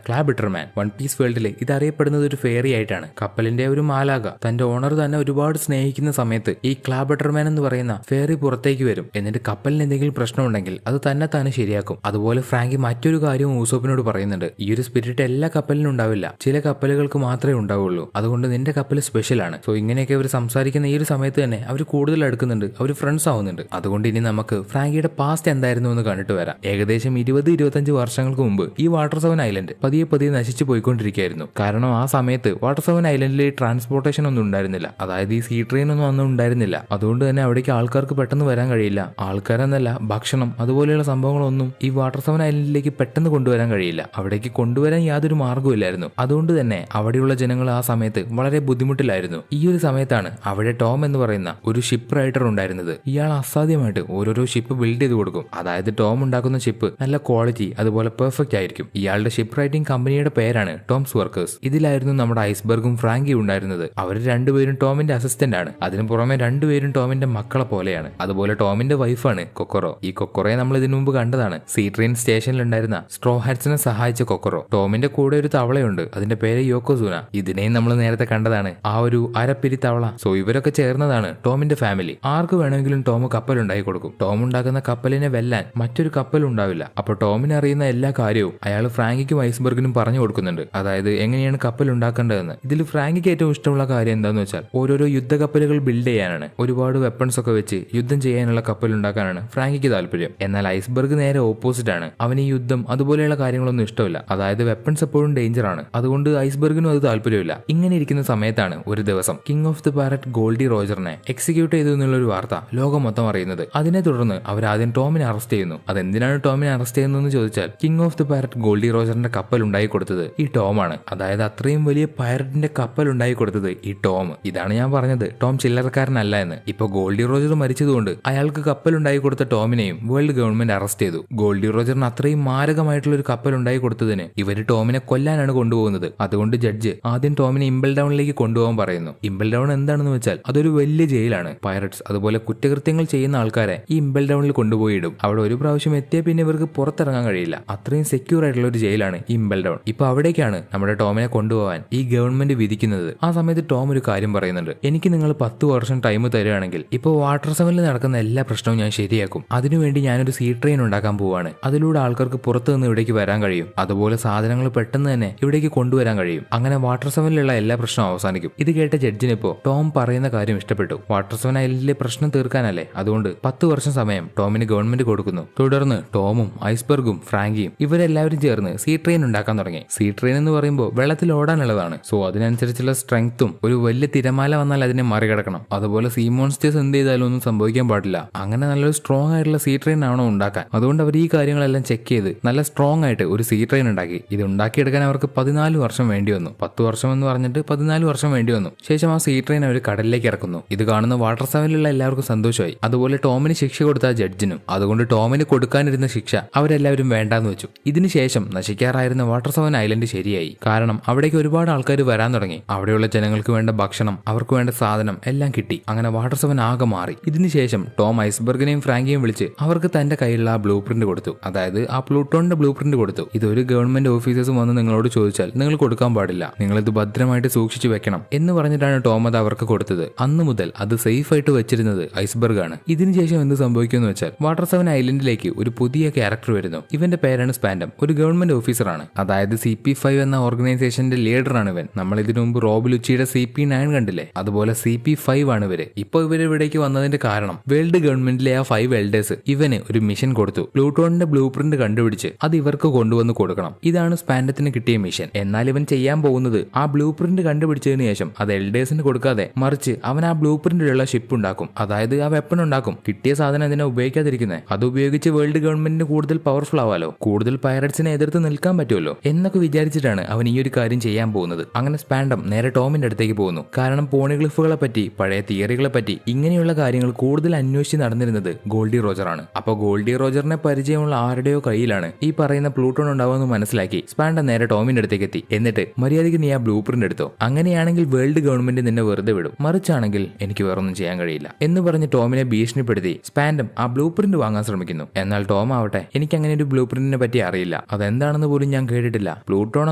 ക്ലാബിറ്റർമാൻ. വൺ പീസ് വേൾഡിൽ ഇത് അറിയപ്പെടുന്നത് ഒരു ഫെയറി ആയിട്ടാണ്. കപ്പലിന്റെ ഒരു മാലാക തന്റെ ഓണർ തന്നെ ഒരുപാട് സ്നേഹിക്കുന്ന സമയത്ത് ഈ ക്ലാബിറ്റർമാൻ എന്ന് പറയുന്ന ഫെയറി പുറത്തേക്ക് വരും. എന്നിട്ട് കപ്പലിന് എന്തെങ്കിലും പ്രശ്നമുണ്ടെങ്കിൽ അത് തന്നെ ശരിയാക്കും. അതുപോലെ ഫ്രാങ്കി മറ്റൊരു കാര്യവും ഊസോപ്പിനോട് പറയുന്നുണ്ട്, ഈ ഒരു സ്പിരിറ്റ് എല്ലാ കപ്പലിനും ഉണ്ടാവില്ല, ചില കപ്പലുകൾക്ക് മാത്രമേ ഉണ്ടാവുള്ളൂ. അതുകൊണ്ട് നിന്റെ കപ്പൽ സ്പെഷ്യൽ ആണ്. സോ ഇങ്ങനെയൊക്കെ അവർ സംസാരിക്കുന്ന ഈ ഒരു സമയത്ത് തന്നെ അവർ കൂടുതൽ അടുക്കുന്നുണ്ട്, അവർ ഫ്രണ്ട്സ് ആവുന്നുണ്ട്. അതുകൊണ്ട് ഇനി നമുക്ക് ഫ്രാങ്കിയുടെ പാസ്റ്റ് എന്തായിരുന്നു എന്ന് കണ്ടിട്ട് വരാം. ഏകദേശം 20-25 വർഷങ്ങൾക്ക് മുമ്പ് ഈ വാട്ടർ 7 ഐലൻഡ് പതിയെ നശിച്ചു പോയിക്കൊണ്ടിരിക്കുകയായിരുന്നു. കാരണം ആ സമയത്ത് വാട്ടർ 7 ഐലൻഡിൽ ട്രാൻസ്പോർട്ടേഷൻ ഒന്നും ഉണ്ടായിരുന്നില്ല. അതായത് ഈ സീ ട്രെയിൻ ഒന്നും അന്നും ഉണ്ടായിരുന്നില്ല. അതുകൊണ്ട് തന്നെ അവിടേക്ക് ആൾക്കാർക്ക് പെട്ടെന്ന് വരാൻ കഴിയില്ല. ആൾക്കാരെന്നല്ല, ഭക്ഷണം അതുപോലെയുള്ള സംഭവങ്ങളൊന്നും ഈ വാട്ടർ 7 ഐലൻഡിലേക്ക് പെട്ടെന്ന് കൊണ്ടുവരാൻ കഴിയില്ല. അവിടേക്ക് കൊണ്ടുവരാൻ യാതൊരു മാർഗ്ഗമില്ലായിരുന്നു. അതുകൊണ്ട് തന്നെ അവിടെയുള്ള ജനങ്ങൾ ആ സമയത്ത് വളരെ ബുദ്ധിമുട്ടിലായിരുന്നു. ഈ ഒരു സമയത്താണ് അവിടെ ടോം എന്ന് പറയുന്ന ഒരു ഷിപ്പ് റൈഡർ ഉണ്ടായിരുന്നത്. ഇയാൾ അസാധ്യമായിട്ട് ഓരോരോ ഷിപ്പ് ബിൽഡ് ചെയ്ത് കൊടുക്കും. അതായത് ടോം ഉണ്ടാക്കുന്ന ഷിപ്പ് നല്ല ക്വാളിറ്റി അതുപോലെ പെർഫെക്റ്റ് ആയിരിക്കും. ഇയാളുടെ ഷിപ്പ് റൈറ്റിംഗ് കമ്പനിയുടെ പേരാണ് ടോംസ് വർക്കേഴ്സ്. ഇതിലായിരുന്നു നമ്മുടെ ഐസ്ബർഗും ഫ്രാങ്കിയും ഉണ്ടായിരുന്നത്. അവർ രണ്ടുപേരും ടോമിന്റെ അസിസ്റ്റന്റ് ആണ്. അതിനു പുറമെ രണ്ടുപേരും ടോമിന്റെ മക്കളെ പോലെയാണ്. അതുപോലെ ടോമിന്റെ വൈഫാണ് കൊക്കറോ. ഈ കൊക്കറോയെ നമ്മൾ ഇതിനു മുമ്പ് കണ്ടതാണ്. സീ ട്രെയിൻ സ്റ്റേഷനിൽ ഉണ്ടായിരുന്ന സ്ട്രോ ഹാറ്റ്സിനെ സഹായിച്ച കൊക്കറോ. ടോമിന്റെ കൂടെ ഒരു തവളയുണ്ട്, അതിന്റെ പേര് യോക്കോസുന. ഇതിനെയും നമ്മൾ നേരത്തെ കണ്ടതാണ്, ആ ഒരു അരപ്പിരി തവള. സോ ഇവരൊക്കെ ചേർന്നതാണ് ടോമിന്റെ ഫാമിലി. ആർക്ക് വേണമെങ്കിലും ടോം കപ്പൽ ഉണ്ടാക്കി കൊടുക്കും. ടോം ഉണ്ടാക്കുന്ന കപ്പലിനെ വെല്ലാൻ മറ്റൊരു കപ്പൽ ഉണ്ടാവില്ല. അപ്പൊ ടോമിന് അറിയുന്ന എല്ലാ കാര്യവും അയാൾ ഫ്രാങ്കിക്കും ഐസ്ബർഗിനും പറഞ്ഞു കൊടുക്കുന്നുണ്ട്, അതായത് എങ്ങനെയാണ് കപ്പൽ ഉണ്ടാക്കേണ്ടതെന്ന്. ഇതിൽ ഫ്രാങ്കിക്ക് ഏറ്റവും ഇഷ്ടമുള്ള കാര്യം എന്താന്ന് വെച്ചാൽ ഓരോരോ യുദ്ധക്കപ്പലുകൾ ബിൽഡ് ചെയ്യാനാണ്. ഒരുപാട് വെപ്പൺസ് ഒക്കെ വെച്ച് യുദ്ധം ചെയ്യാനുള്ള കപ്പൽ ഉണ്ടാക്കാനാണ് ഫ്രാങ്കിക്ക് താല്പര്യം. എന്നാൽ ഐസ്ബർഗ് നേരെ ഓപ്പോസിറ്റ് ആണ്. അവന് ഈ യുദ്ധം അതുപോലെയുള്ള കാര്യങ്ങളൊന്നും ഇഷ്ടമില്ല. അതായത് വെപ്പൺസ് എപ്പോഴും ഡേഞ്ചർ ആണ്. അതുകൊണ്ട് ഐസ്ബർഗിനും അത് താല്പര്യമില്ല. ഇങ്ങനെ ഇരിക്കുന്ന സമയത്താണ് ഒരു ദിവസം king of the parrot Goldie റോജറിനെ എക്സിക്യൂട്ട് ചെയ്തു എന്നുള്ള ഒരു വാർത്ത ലോകം മൊത്തം അറിയുന്നത്. അതിനെ തുടർന്ന് അവർ ആദ്യം ടോമിനെ അറസ്റ്റ് ചെയ്യുന്നു. അതെന്തിനാണ് ടോമിനെ അറസ്റ്റ് ചെയ്യുന്നതെന്ന് ചോദിച്ചാൽ king of the parrot Goldie റോജറിന്റെ കപ്പൽ ഉണ്ടായി കൊടുത്തത് ഈ ടോമാണ്. അതായത് അത്രയും വലിയ പൈററ്റിന്റെ കപ്പൽ ഉണ്ടായി കൊടുത്തത് ഈ ടോം. ഇതാണ് ഞാൻ പറഞ്ഞത് ടോം ചില്ലറക്കാരനല്ല എന്ന്. ഇപ്പൊ ഗോൾഡി റോജർ മരിച്ചതുകൊണ്ട് അയാൾക്ക് കപ്പൽ ഉണ്ടായി കൊടുത്ത ടോമിനെയും വേൾഡ് ഗവൺമെന്റ് അറസ്റ്റ് ചെയ്തു. ഗോൾഡി റോജറിന് അത്രയും മാരകമായിട്ടുള്ള ഒരു കപ്പൽ ഉണ്ടായി കൊടുത്തതിന് ഇവര് ടോമിനെ കൊല്ലാനാണ് കൊണ്ടുപോകുന്നത്. അതുകൊണ്ട് ജഡ്ജ് ആദ്യം ടോമിനെ ഇംബൽ ഡൗണിലേക്ക് കൊണ്ടുപോകാൻ പറയുന്നു. ഇംബൽ ഡൗൺ എന്താണെന്ന് വെച്ചാൽ അതൊരു വലിയ ജയിലാണ്. പൈററ്റ്സ് അതുപോലെ കുറ്റകൃത്യങ്ങൾ ചെയ്യുന്ന ആൾക്കാരെ ഈ ഇംബൽ ഡൗണിൽ കൊണ്ടുപോയിടും. അവിടെ ഒരു പ്രാവശ്യം എത്തിയ പിന്നെ ഇവർക്ക് പുറത്തിറങ്ങാൻ കഴിയില്ല. അത്രയും സെക്യൂർ ആയിട്ടുള്ള ഒരു ജയിലാണ് ഈ ഇംബൽ ഡൗൺ. ഇപ്പൊ അവിടേക്കാണ് നമ്മുടെ ടോമിനെ കൊണ്ടുപോകാൻ ഈ ഗവൺമെന്റ് വിധിക്കുന്നത്. ആ സമയത്ത് ടോം ഒരു കാര്യം പറയുന്നുണ്ട്, എനിക്ക് നിങ്ങൾ 10 വർഷം ടൈം തരികയാണെങ്കിൽ ഇപ്പൊ വാട്ടർ സെവനിൽ നടക്കുന്ന എല്ലാ പ്രശ്നവും ഞാൻ ശരിയാക്കും. അതിനുവേണ്ടി ഞാനൊരു സീ ട്രെയിൻ ഉണ്ടാക്കാൻ പോവാണ്. അതിലൂടെ ആൾക്കാർക്ക് പുറത്തു നിന്ന് ഇവിടേക്ക് വരാൻ കഴിയും. അതുപോലെ സാധനങ്ങൾ പെട്ടെന്ന് തന്നെ ഇവിടേക്ക് കൊണ്ടുവരാൻ കഴിയും. അങ്ങനെ വാട്ടർ സെവനിലുള്ള എല്ലാ പ്രശ്നവും അവസാനിക്കും. ഇത് കേട്ട ജഡ്ജിനിപ്പോ ടോം പറയുന്ന കാര്യം ഇഷ്ടപ്പെട്ടു. വാട്ടർ സെവൻ ഐലൻഡിലെ പ്രശ്നം തീർക്കാനല്ലേ, അതുകൊണ്ട് 10 വർഷം സമയം ടോമിന് ഗവൺമെന്റ് കൊടുക്കുന്നു. തുടർന്ന് ടോമും ഐസ്ബർഗും ഫ്രാങ്കിയും ഇവരെല്ലാവരും ചേർന്ന് സീ ട്രെയിൻ ഉണ്ടാക്കാൻ തുടങ്ങി. സീ ട്രെയിൻ എന്ന് പറയുമ്പോൾ വെള്ളത്തിൽ ഓടാനുള്ളതാണ്. സോ അതിനനുസരിച്ചുള്ള സ്ട്രെങ്ത്തും, ഒരു വലിയ തിരമാല വന്നാൽ അതിനെ മറികടക്കണം. അതുപോലെ സീ മോൺസ്റ്റേഴ്സ് എന്ത് ചെയ്താലും ഒന്നും സംഭവിക്കാൻ പാടില്ല. അങ്ങനെ നല്ലൊരു സ്ട്രോങ് ആയിട്ടുള്ള സീ ട്രെയിൻ ആണോ ഉണ്ടാക്കാൻ. അതുകൊണ്ട് അവർ ഈ കാര്യങ്ങളെല്ലാം ചെക്ക് ചെയ്ത് നല്ല സ്ട്രോങ് ആയിട്ട് ഒരു സീ ട്രെയിൻ ഉണ്ടാക്കി. ഇത് ഉണ്ടാക്കിയെടുക്കാൻ അവർക്ക് 14 വർഷം വേണ്ടി വന്നു. 10 വർഷം എന്ന് പറഞ്ഞിട്ട് 14 വർഷം വേണ്ടി വന്നു. ശേഷം ആ സീ ട്രെയിൻ അവർ കടലിലേക്ക് ഇറക്കുന്നു. ഇത് കാണുന്ന വാട്ടർ സെവനിലുള്ള എല്ലാവർക്കും സന്തോഷമായി. അതുപോലെ ടോമിന് ശിക്ഷ കൊടുത്ത ജഡ്ജിനും. അതുകൊണ്ട് ടോമിന് കൊടുക്കാനിരുന്ന ശിക്ഷ അവരെല്ലാവരും വേണ്ടാന്ന് വെച്ചു. ഇതിനുശേഷം നശിക്കാറായിരുന്ന വാട്ടർ സെവൻ ഐലൻഡ് ശരിയായി. കാരണം അവിടേക്ക് ഒരുപാട് ആൾക്കാർ വരാൻ തുടങ്ങി. അവിടെയുള്ള ജനങ്ങൾക്ക് വേണ്ട ഭക്ഷണം, അവർക്ക് വേണ്ട സാധനം എല്ലാം കിട്ടി. അങ്ങനെ വാട്ടർ സെവൻ ആകെ മാറി. ഇതിനുശേഷം ടോം ഐസ്ബർഗിനെയും ഫ്രാങ്കിയെയും വിളിച്ച് അവർക്ക് തന്റെ കയ്യിലുള്ള ആ ബ്ലൂ പ്രിന്റ് കൊടുത്തു. അതായത് ആ പ്ലൂട്ടോണിന്റെ ബ്ലൂ പ്രിന്റ് കൊടുത്തു. ഇതൊരു ഗവൺമെന്റ് ഓഫീസേഴ്സും വന്ന് നിങ്ങളോട് ചോദിച്ചാൽ നിങ്ങൾ കൊടുക്കാൻ പാടില്ല, നിങ്ങൾ ഇത് ഭദ്രമായിട്ട് സൂക്ഷിച്ചു വെക്കണം എന്ന് പറഞ്ഞിട്ടാണ് ടോം അത് അവർക്ക് കൊടുത്തത്. അന്ന് മുതൽ അത് സേഫ് ആയിട്ട് വെച്ചിരുന്നത് ഐസ്ബർഗ് ആണ്. ഇതിനുശേഷം എന്ത് സംഭവിക്കുമെന്ന് വെച്ചാൽ വാട്ടർ സെവൻ ഐലൻഡിലേക്ക് ഒരു പുതിയ ക്യാരക്ടർ വരുന്നു. ഇവന്റെ പേരാണ് സ്പാൻഡം. ഒരു ഗവൺമെന്റ് ഓഫീസറാണ്. അതായത് CP5 എന്ന ഓർഗനൈസേഷന്റെ ലീഡറാണ് ഇവൻ. നമ്മൾ ഇതിനു മുമ്പ് റോബ് ലുച്ചിയുടെ CP9 കണ്ടില്ലേ, അതുപോലെ CP5 ആണ് ഇവര്. ഇപ്പൊ ഇവര് ഇവിടേക്ക് വന്നതിന്റെ കാരണം വേൾഡ് ഗവൺമെന്റിലെ ആ 5 എൽഡേഴ്സ് ഇവന് ഒരു മിഷൻ കൊടുത്തു. പ്ലൂട്ടോണിന്റെ ബ്ലൂ പ്രിന്റ് കണ്ടുപിടിച്ച് അത് ഇവർക്ക് കൊണ്ടുവന്ന് കൊടുക്കണം. ഇതാണ് സ്പാൻഡത്തിന് കിട്ടിയ മിഷൻ. എന്നാൽ ഇവൻ ചെയ്യാൻ പോകുന്നത് ആ ബ്ലൂ പ്രിന്റ് കണ്ടുപിടിച്ചതിന് ശേഷം അത് എൽഡേഴ്സിന് കൊടുക്കാതെ മറിച്ച് അവൻ ആ ബ്ലൂ പ്രിന്റിലുള്ള ഷിപ്പ് ഉണ്ടാക്കും. അതായത് ആ വെപ്പൺ ഉണ്ടാക്കും. കിട്ടിയ സാധനം അതിനെ ഉപയോഗിക്കാതിരിക്കുന്നത്. അത് ഉപയോഗിച്ച് വേൾഡ് ഗവൺമെന്റിന് കൂടുതൽ പവർഫുൾ ആവാലോ, കൂടുതൽ പൈററ്റ്സിനെ എതിർത്ത് നിൽക്കാൻ പറ്റുമല്ലോ എന്നൊക്കെ വിചാരിച്ചിട്ടാണ് അവൻ ഈ ഒരു കാര്യം ചെയ്യാൻ പോകുന്നത്. അങ്ങനെ സ്പാൻഡം നേരെ ടോമിന്റെ അടുത്തേക്ക് പോകുന്നു. കാരണം പോണിഗ്ലിഫുകളെ പറ്റി, പഴയ തിയറികളെ പറ്റി, ഇങ്ങനെയുള്ള കാര്യങ്ങൾ കൂടുതൽ അന്വേഷിച്ച് നടന്നിരുന്നത് ഗോൾഡി റോജറാണ്. അപ്പൊ ഗോൾഡി റോജറിനെ പരിചയമുള്ള ആരുടെയോ കയ്യിലാണ് ഈ പറയുന്ന പ്ലൂട്ടോൺ ഉണ്ടാവുമെന്ന് മനസ്സിലാക്കി സ്പാൻഡം നേരെ ടോമിന്റെ അടുത്തേക്ക് എത്തി. എന്നിട്ട് മര്യാദയ്ക്ക് നീ ആ ബ്ലൂ പ്രിന്റ് എടുത്തോ, അങ്ങനെയാണെങ്കിൽ വേൾഡ് ഗവൺമെന്റ് നിന്നെ വെറുതെ വിടും, മറിച്ചാണെങ്കിൽ എനിക്ക് വേറൊന്നും ചെയ്യാൻ കഴിയില്ല എന്ന് പറഞ്ഞ് ടോമിനെ ഭീഷണിപ്പെടുത്തി സ്പാൻഡം ആ ബ്ലൂ പ്രിന്റ് വാങ്ങാൻ ശ്രമിക്കുന്നു. എന്നാൽ ടോം ആവട്ടെ, എനിക്ക് അങ്ങനെ ഒരു ബ്ലൂ പ്രിന്റിനെ പറ്റി അറിയില്ല, അതെന്താണെന്ന് പോലും ഞാൻ കേട്ടിട്ടില്ല. പ്ലൂട്ടോൺ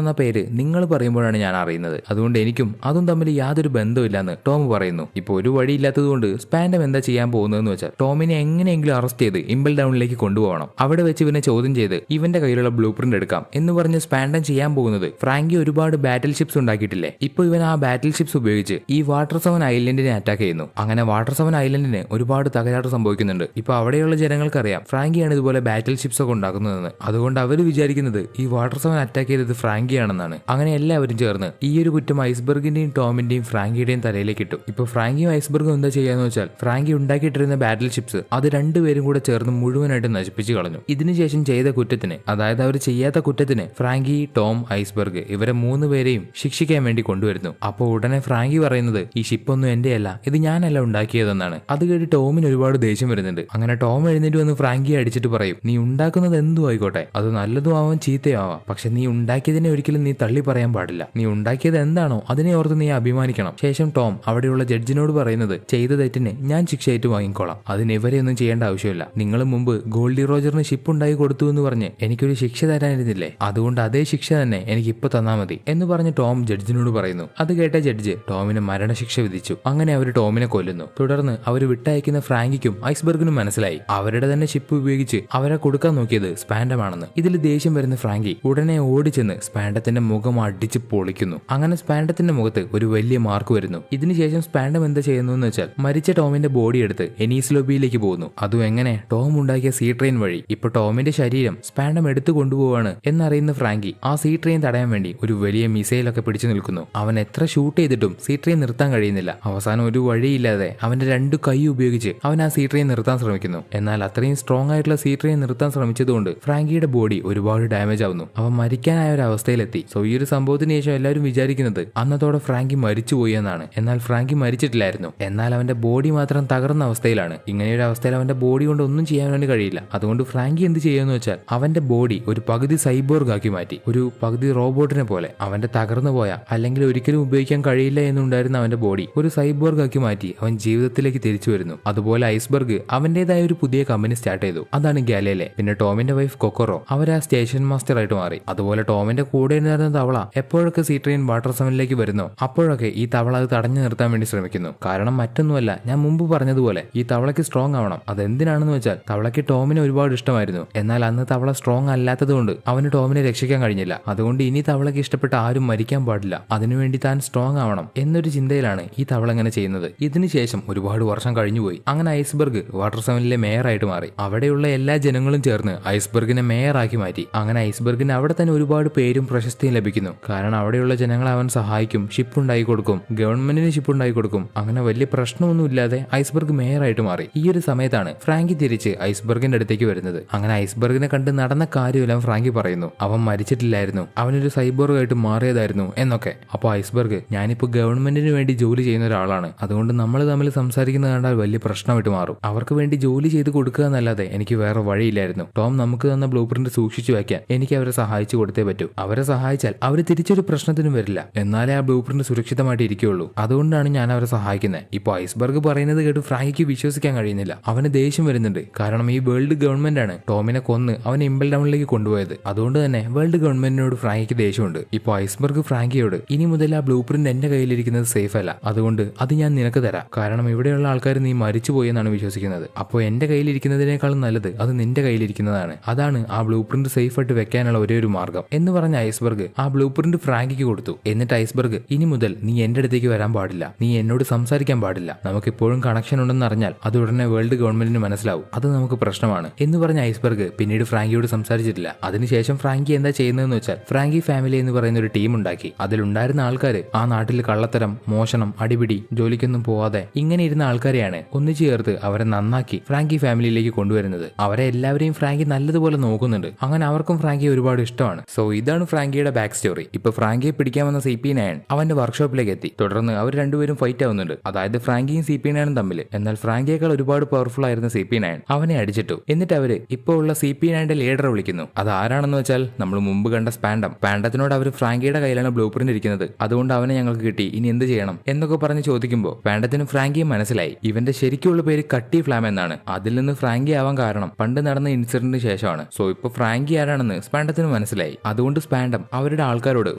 എന്ന പേര് നിങ്ങൾ പറയുമ്പോഴാണ് ഞാൻ അറിയുന്നത്, അതുകൊണ്ട് എനിക്കും അതും തമ്മിൽ യാതൊരു ബന്ധമില്ലെന്ന് ടോം പറയുന്നു. ഇപ്പൊ ഒരു വഴിയില്ലാത്തതുകൊണ്ട് സ്പാൻഡം എന്താ ചെയ്യാൻ പോകുന്നതെന്ന് വെച്ചാൽ ടോമിനെ എങ്ങനെയെങ്കിലും അറസ്റ്റ് ചെയ്ത് ഇംബൽ ഡൗണിലേക്ക് കൊണ്ടുപോകണം. അവിടെ വെച്ച് ഇവനെ ചോദ്യം ചെയ്ത് ഇവന്റെ കയ്യിലുള്ള ബ്ലൂ പ്രിന്റ് എടുക്കാം എന്ന് പറഞ്ഞ് സ്പാൻഡം ചെയ്യാൻ പോകുന്നത് ഫ്രാങ്കി ഒരുപാട് ബാറ്റിൽ ഷിപ്സ് ഉണ്ടാക്കിയിട്ടില്ലേ, ഇപ്പൊ ഇവൻ ആ ബാറ്റിൽ ഷിപ്സ് ഉപയോഗിച്ച് ഈ വാട്ടർ സെവൻ ഐലൻഡിനെ അറ്റാക്ക് ചെയ്യുന്നു. അങ്ങനെ വാട്ടർ സെവൻ ഐലൻഡിന് ഒരുപാട് തകരാറ് സംഭവിക്കുന്നുണ്ട്. ഇപ്പൊ അവിടെയുള്ള ജനങ്ങൾക്കറിയാം ഫ്രാങ്കിയാണ് ഇതുപോലെ ബാറ്റിൽ ഷിപ്സ് ഒക്കെ ഉണ്ടാക്കുന്നതെന്ന്. അതുകൊണ്ട് അവർ വിചാരിക്കുന്നത് ഈ വാട്ടർ സെവൻ അറ്റാക്ക് ചെയ്തത് ഫ്രാങ്കിയാണെന്നാണ്. അങ്ങനെ എല്ലാവരും ചേർന്ന് ഈ ഒരു കുറ്റം ഐസ്ബർഗിന്റെയും ടോമിന്റെയും ഫ്രാങ്കിയുടെയും തലയിലേക്ക് ഇട്ടു. ഇപ്പൊ ഫ്രാങ്കിയും ഐസ്ബർഗും എന്താ ചെയ്യാന്ന് വെച്ചാൽ ഫ്രാങ്കി ഉണ്ടാക്കിയിട്ടിരുന്ന ബാറ്റിൽ ഷിപ്സ് അത് രണ്ടുപേരും കൂടെ ചേർന്ന് മുഴുവനായിട്ട് നശിപ്പിച്ചു കളഞ്ഞു. ഇതിനുശേഷം ചെയ്ത കുറ്റത്തിന്, അതായത് അവർ ചെയ്യാത്ത കുറ്റത്തിന് ഫ്രാങ്കി, ടോം, ഐസ്ബർഗ് ഇവരെ 3 പേരെയും ശിക്ഷിക്കാൻ വേണ്ടി കൊണ്ടുവരുന്നു. അപ്പോൾ ഉടനെ ഫ്രാങ്കി പറയുന്നത് ഈ ഷിപ്പൊന്നും എന്റെയല്ല, ഇത് ഞാനല്ല ഉണ്ടാക്കിയതെന്നാണ്. അത് കേട്ട് ടോമിന് ഒരുപാട് ദേഷ്യം വരുന്നുണ്ട്. അങ്ങനെ ടോം എഴുന്നേറ്റ് വന്ന് ഫ്രാങ്കിയെ അടിച്ചിട്ട് പറയും, നീ ഉണ്ടാക്കുന്നത് എന്തും ആയിക്കോട്ടെ, അത് നല്ലതും ആവാം ചീത്തയും ആവാം, പക്ഷെ നീ ഉണ്ടാക്കിയതിനെ ഒരിക്കലും നീ തള്ളി പറയാൻ പാടില്ല. നീ ഉണ്ടാക്കിയത് എന്താണോ അതിനെ ഓർത്ത് നീ അഭിമാനിക്കണം. ശേഷം ടോം അവിടെയുള്ള ജഡ്ജിനോട് പറയുന്നത് ചെയ്ത തെറ്റിന് ഞാൻ ശിക്ഷ ഏറ്റു വാങ്ങിക്കോളാം, അതിന് ഇവരെയൊന്നും ചെയ്യേണ്ട ആവശ്യമില്ല. നിങ്ങൾ മുമ്പ് ഗോൾഡി റോജറിന് ഷിപ്പ് ഉണ്ടാക്കി കൊടുത്തു എന്ന് പറഞ്ഞ് എനിക്കൊരു ശിക്ഷ തരാനിരുന്നില്ലേ, അതുകൊണ്ട് അതേ ശിക്ഷ തന്നെ എനിക്ക് ഇപ്പൊ തന്നാ മതി എന്ന് പറഞ്ഞ് ടോം ജഡ്ജിനോട് പറയുന്നു. അത് കേട്ട ജഡ്ജ് ടോമിന് മരണശിക്ഷ വിധിച്ചു. അങ്ങനെ അവർ ടോമിനെ കൊല്ലുന്നു. തുടർന്ന് അവർ വിട്ടയക്കുന്ന ഫ്രാങ്കിക്കും ഐസ്ബർഗിനും മനസ്സിലായി അവരുടെ തന്നെ ഷിപ്പ് ഉപയോഗിച്ച് അവരെ കൊടുക്കാൻ നോക്കിയത് സ്പാൻഡമാണെന്ന്. ഇതിൽ ദേഷ്യം വരുന്ന ഫ്രാങ്കി ഉടനെ ഓടിച്ചെന്ന് സ്പാൻഡത്തിന്റെ മുഖം അടിച്ച് പൊളിക്കുന്നു. അങ്ങനെ സ്പാൻഡത്തിന്റെ മുഖത്ത് ഒരു വലിയ മാർക്ക് വരുന്നു. ഇതിനുശേഷം സ്പാൻഡം എന്താ ചെയ്യുന്നു എന്ന് വെച്ചാൽ മരിച്ച ടോമിന്റെ ബോഡി എടുത്ത് എനീസ് ലോബിയിലേക്ക് പോകുന്നു. അതും എങ്ങനെ? ടോം ഉണ്ടാക്കിയ സീ ട്രെയിൻ വഴി. ഇപ്പൊ ടോമിന്റെ ശരീരം സ്പാൻഡം എടുത്തു കൊണ്ടുപോവാണ് എന്നറിയുന്ന ഫ്രാങ്കി ആ സീ ട്രെയിൻ തടയാൻ വേണ്ടി ഒരു വലിയ മിസൈലൊക്കെ പിടിച്ചു നിൽക്കുന്നു. അവൻ എത്ര ഷൂട്ട് ചെയ്തിട്ടും സീ ട്രെയിൻ നിർത്താൻ കഴിയുന്നില്ല. അവസാനം ഒരു വഴിയില്ലാതെ അവന്റെ 2 കൈ ഉപയോഗിച്ച് അവൻ ആ സീ ട്രെയിൻ നിർത്താൻ ശ്രമിക്കുന്നു. എന്നാൽ അത്രയും സ്ട്രോങ് ആയിട്ടുള്ള സീ ട്രെയിൻ നിർത്താൻ ശ്രമിച്ചതുകൊണ്ട് ഫ്രാങ്കിയുടെ ബോഡി ഒരുപാട് ഡാമേജ് ആവുന്നു. അവൻ മരിക്കാനായ ഒരു അവസ്ഥയിലെത്തി. സോ ഈ ഒരു സംഭവത്തിന് ശേഷം എല്ലാവരും വിചാരിക്കുന്നത് അന്നത്തോടെ ഫ്രാങ്കി മരിച്ചുപോയി എന്നാണ്. എന്നാൽ ഫ്രാങ്കി മരിച്ചിട്ടില്ലായിരുന്നു. എന്നാൽ അവന്റെ ബോഡി മാത്രം തകർന്ന അവസ്ഥയിലാണ്. ഇങ്ങനെയൊരു അവസ്ഥയിൽ അവന്റെ ബോഡി കൊണ്ട് ഒന്നും ചെയ്യാൻ വേണ്ടി കഴിയില്ല. അതുകൊണ്ട് ഫ്രാങ്കി എന്ത് ചെയ്യുമെന്ന് വെച്ചാൽ അവന്റെ ബോഡി ഒരു പകുതി സൈബോർഗ് ആക്കി മാറ്റി, ഒരു പകുതി റോബോട്ടിനെ പോലെ. അവന്റെ തകർന്നു പോയ അല്ലെങ്കിൽ ഒരിക്കലും ഉപയോഗിക്കാൻ കഴിയില്ല എന്നുണ്ടായിരുന്ന അവന്റെ ബോഡി ഒരു സൈബോർഗ് ആക്കി മാറ്റി അവൻ ജീവിതത്തിലേക്ക് തിരിച്ചു വരുന്നു. അതുപോലെ ഐസ്ബർഗ് അവന്റേതായ ഒരു പുതിയ കമ്പനി സ്റ്റാർട്ട് ചെയ്തു. അതാണ് ഗാലേലെ. പിന്നെ ടോമിന്റെ വൈഫ് കൊക്കറോ അവരാ സ്റ്റേഷൻ മാസ്റ്റർ ആയിട്ട് മാറി. അതുപോലെ ടോമിന്റെ കൂടെ ഉണ്ടായിരുന്ന തവള എപ്പോഴൊക്കെ സീ ട്രെയിൻ വാട്ടർ സെവനിലേക്ക് വരുന്നോ അപ്പോഴൊക്കെ ഈ തവള അത് തടഞ്ഞു നിർത്താൻ വേണ്ടി ശ്രമിക്കുന്നു. കാരണം മറ്റൊന്നുമല്ല, ഞാൻ മുമ്പ് പറഞ്ഞതുപോലെ ഈ തവളയ്ക്ക് സ്ട്രോങ് ആവണം. അതെന്തിനാണെന്ന് വെച്ചാൽ തവളയ്ക്ക് ടോമിനെ ഒരുപാട് ഇഷ്ടമായിരുന്നു. എന്നാൽ അന്ന് തവള സ്ട്രോങ് അല്ലാത്തതുകൊണ്ട് അവന് ടോമിനെ രക്ഷിക്കാൻ കഴിഞ്ഞില്ല. അതുകൊണ്ട് ഇനി തവളയ്ക്ക് ഇഷ്ടപ്പെട്ട ആരും മരിക്കാൻ പാടില്ല, അതിനുവേണ്ടി താൻ സ്ട്രോങ് ആവണം എന്നൊരു ചിന്തയിലാണ് ഈ തവള ഇങ്ങനെ ചെയ്യുന്നത്. ഇതിനുശേഷം ഒരുപാട് വർഷം കഴിഞ്ഞുപോയി. അങ്ങനെ ഐസ്ബർഗ് വാട്ടർ സെവനിലെ മേയറായിട്ട് മാറി. അവിടെയുള്ള എല്ലാ ജനങ്ങളും ചേർന്ന് ഐസ്ബർഗിനെ മേയറാക്കി മാറ്റി. അങ്ങനെ ഐസ്ബർഗിന് അവിടെ തന്നെ ഒരുപാട് പേരും പ്രശസ്തിയും ലഭിക്കുന്നു. കാരണം അവിടെയുള്ള ജനങ്ങളെ അവൻ സഹായിക്കും, ഷിപ്പ് ഉണ്ടാക്കി കൊടുക്കും, ഗവൺമെന്റിന് ഷിപ്പ് ഉണ്ടാക്കി കൊടുക്കും. അങ്ങനെ വലിയ പ്രശ്നമൊന്നും ഇല്ലാതെ ഐസ്ബർഗ് മേയറായിട്ട് മാറി. ഈ ഒരു സമയത്താണ് ഫ്രാങ്കി തിരിച്ച് ഐസ്ബർഗിന്റെ അടുത്തേക്ക് വരുന്നത്. അങ്ങനെ ഐസ്ബർഗിനെ കണ്ട് നടന്ന കാര്യമെല്ലാം ഫ്രാങ്കി പറയുന്നു. അവൻ മരിച്ചിട്ടില്ലായിരുന്നു, അവനൊരു സൈബോർഗ് ആയിട്ട് മാറിയതായിരുന്നു എന്നൊക്കെ. അപ്പോൾ ഐസ്ബർഗ്, ഞാനിപ്പോ ഗവൺമെന്റിന് വേണ്ടി ജോലി ചെയ്യുന്ന ഒരാളാണ്, അതുകൊണ്ട് നമ്മൾ തമ്മിൽ സംസാരിക്കുന്നത് കണ്ടാൽ വലിയ പ്രശ്നമായിട്ട് മാറും. അവർക്ക് വേണ്ടി ജോലി ചെയ്ത് കൊടുക്കുക എന്നല്ലാതെ എനിക്ക് വേറെ വഴിയില്ലായിരുന്നു. ടോം നമുക്ക് തന്ന ബ്ലൂ പ്രിന്റ് സൂക്ഷിച്ചു വയ്ക്കാൻ എനിക്ക് അവരെ സഹായിച്ചു കൊടുത്തേ പറ്റൂ. അവരെ സഹായിച്ചാൽ അവർ തിരിച്ചൊരു പ്രശ്നത്തിനും വരില്ല, എന്നാലേ ആ ബ്ലൂ പ്രിന്റ് സുരക്ഷിതമായിട്ട് ഇരിക്കുകയുള്ളൂ. അതുകൊണ്ടാണ് ഞാൻ അവരെ സഹായിക്കുന്നത്. ഇപ്പൊ ഐസ്ബർഗ് പറയുന്നത് കേട്ട് ഫ്രാങ്കിക്ക് വിശ്വസിക്കാൻ കഴിയുന്നില്ല. അവന് ദേഷ്യം വരുന്നുണ്ട്. കാരണം ഈ വേൾഡ് ഗവൺമെന്റ് ആണ് ടോമിനെ കൊന്ന് അവനെ ഇമ്പൽ ഡൗണിലേക്ക് കൊണ്ടുപോയത്. അതുകൊണ്ട് തന്നെ വേൾഡ് ഗവൺമെന്റിനോട് ഫ്രാങ്കിക്ക് ദേഷ്യമുണ്ട്. ഇപ്പൊ ഐസ്ബർഗ് ഫ്രാങ്കിയോട്, ഇനി മുതൽ ആ ബ്ലൂ പ്രിന്റ് എന്റെ കയ്യിലിരിക്കുന്നത് സേഫ് അല്ല, അതുകൊണ്ട് അത് ഞാൻ നിനക്ക് തരാം. കാരണം ഇവിടെയുള്ള ആൾക്കാർ നീ മരിച്ചുപോയി എന്നാണ് വിശ്വസിക്കുന്നത്. അപ്പോൾ എന്റെ കയ്യിലിരിക്കുന്നതിനേക്കാളും നല്ലത് അത് നിന്റെ കയ്യിലിരിക്കുന്നതാണ്. അതാണ് ആ ബ്ലൂ പ്രിന്റ് സേഫ് ആയിട്ട് വെക്കാനുള്ള ഒരേ ഒരു മാർഗം എന്ന് പറഞ്ഞ ഐസ്ബർഗ് ആ ബ്ലൂ പ്രിന്റ് ഫ്രാങ്കിക്ക് കൊടുത്തു. എന്നിട്ട് ഐസ്ബർഗ്, ഇനി മുതൽ നീ എന്റെ അടുത്തേക്ക് വരാൻ പാടില്ല, നീ എന്നോട് സംസാരിക്കാൻ പാടില്ല, നമുക്ക് ഇപ്പോഴും കണക്ഷൻ ഉണ്ടെന്ന് അറിഞ്ഞാൽ അത് ഉടനെ വേൾഡ് ഗവൺമെന്റിന് മനസ്സിലാവും, അത് നമുക്ക് പ്രശ്നമാണ് എന്ന് പറഞ്ഞ ഐസ്ബർഗ് പിന്നീട് ഫ്രാങ്കിയോട് സംസാരിച്ചിട്ടില്ല. അതിനുശേഷം ഫ്രാങ്കി എന്താ ചെയ്യുന്നതെന്ന് വെച്ചാൽ ഫ്രാങ്കി ഫാമിലി എന്ന് പറയുന്ന ഒരു ടീം ഉണ്ടാക്കി. അതിലുണ്ടായിരുന്ന ആൾക്കാർ ആ നാട്ടിൽ കള്ളത്തരം, മോഷണം, അടിപിടി, ജോലിക്കൊന്നും പോവാതെ ഇങ്ങനെ ഇരുന്ന ആൾക്കാരെയാണ് ഒന്നിച്ചു ചേർത്ത് അവരെ നന്നാക്കി ഫ്രാങ്കി ഫാമിലിയിലേക്ക് കൊണ്ടുവരുന്നത്. അവരെ എല്ലാവരെയും ഫ്രാങ്കി നല്ലതുപോലെ നോക്കുന്നുണ്ട്. അങ്ങനെ അവർക്കും ഫ്രാങ്കിയെ ഒരുപാട് ഇഷ്ടമാണ്. സോ ഇതാണ് ഫ്രാങ്കിയുടെ ബാക്ക് സ്റ്റോറി. ഇപ്പൊ ഫ്രാങ്കിയെ പിടിക്കാൻ വന്ന CP9 അവന്റെ വർക്ക്ഷോപ്പിലേക്ക് എത്തി. തുടർന്ന് അവർ രണ്ടുപേരും ഫൈറ്റ് ആവുന്നുണ്ട്. അതായത് ഫ്രാങ്കിയും CP9 തമ്മിൽ. എന്നാൽ ഫ്രാങ്കിയേക്കാൾ ഒരുപാട് പവർഫുൾ ആയിരുന്ന CP9 അവനെ അടിച്ചിട്ടു. എന്നിട്ട് അവര് ഇപ്പോൾ ഉള്ള CP9ന്റെ ലീഡറെ വിളിക്കുന്നു. അത് ആരാണെന്ന് വെച്ചാൽ നമ്മൾ മുമ്പ് കണ്ട സ്പാൻഡത്തിനോട് അവർ ഫ്രാങ്കിയുടെ കയ്യിലാണ് ബ്ലൂ പ്രിന്റ് ഇരിക്കുന്നത്, അതുകൊണ്ട് അവനെ ഞങ്ങൾക്ക് കിട്ടി, ഇനി എന്ത് ചെയ്യണം എന്നൊക്കെ പറഞ്ഞ് ചോദിക്കുമ്പോൾ സ്പാൻഡത്തിനും ഫ്രാങ്കിയും മനസ്സിലായി ഇവന്റെ ശരിക്കുള്ള പേര് കട്ടി ഫ്ലാം എന്നാണ്. അതിൽ നിന്ന് ഫ്രാങ്കി ആവാൻ കാരണം പണ്ട് നടന്ന ഇൻസിഡന്റിന് ശേഷമാണ്. സോ ഇപ്പൊ ഫ്രാങ്കി ആരാണെന്ന് സ്പാൻഡത്തിന് മനസ്സിലായി. അതുകൊണ്ട് സ്പാൻഡം അവരുടെ ആൾക്കാരോട്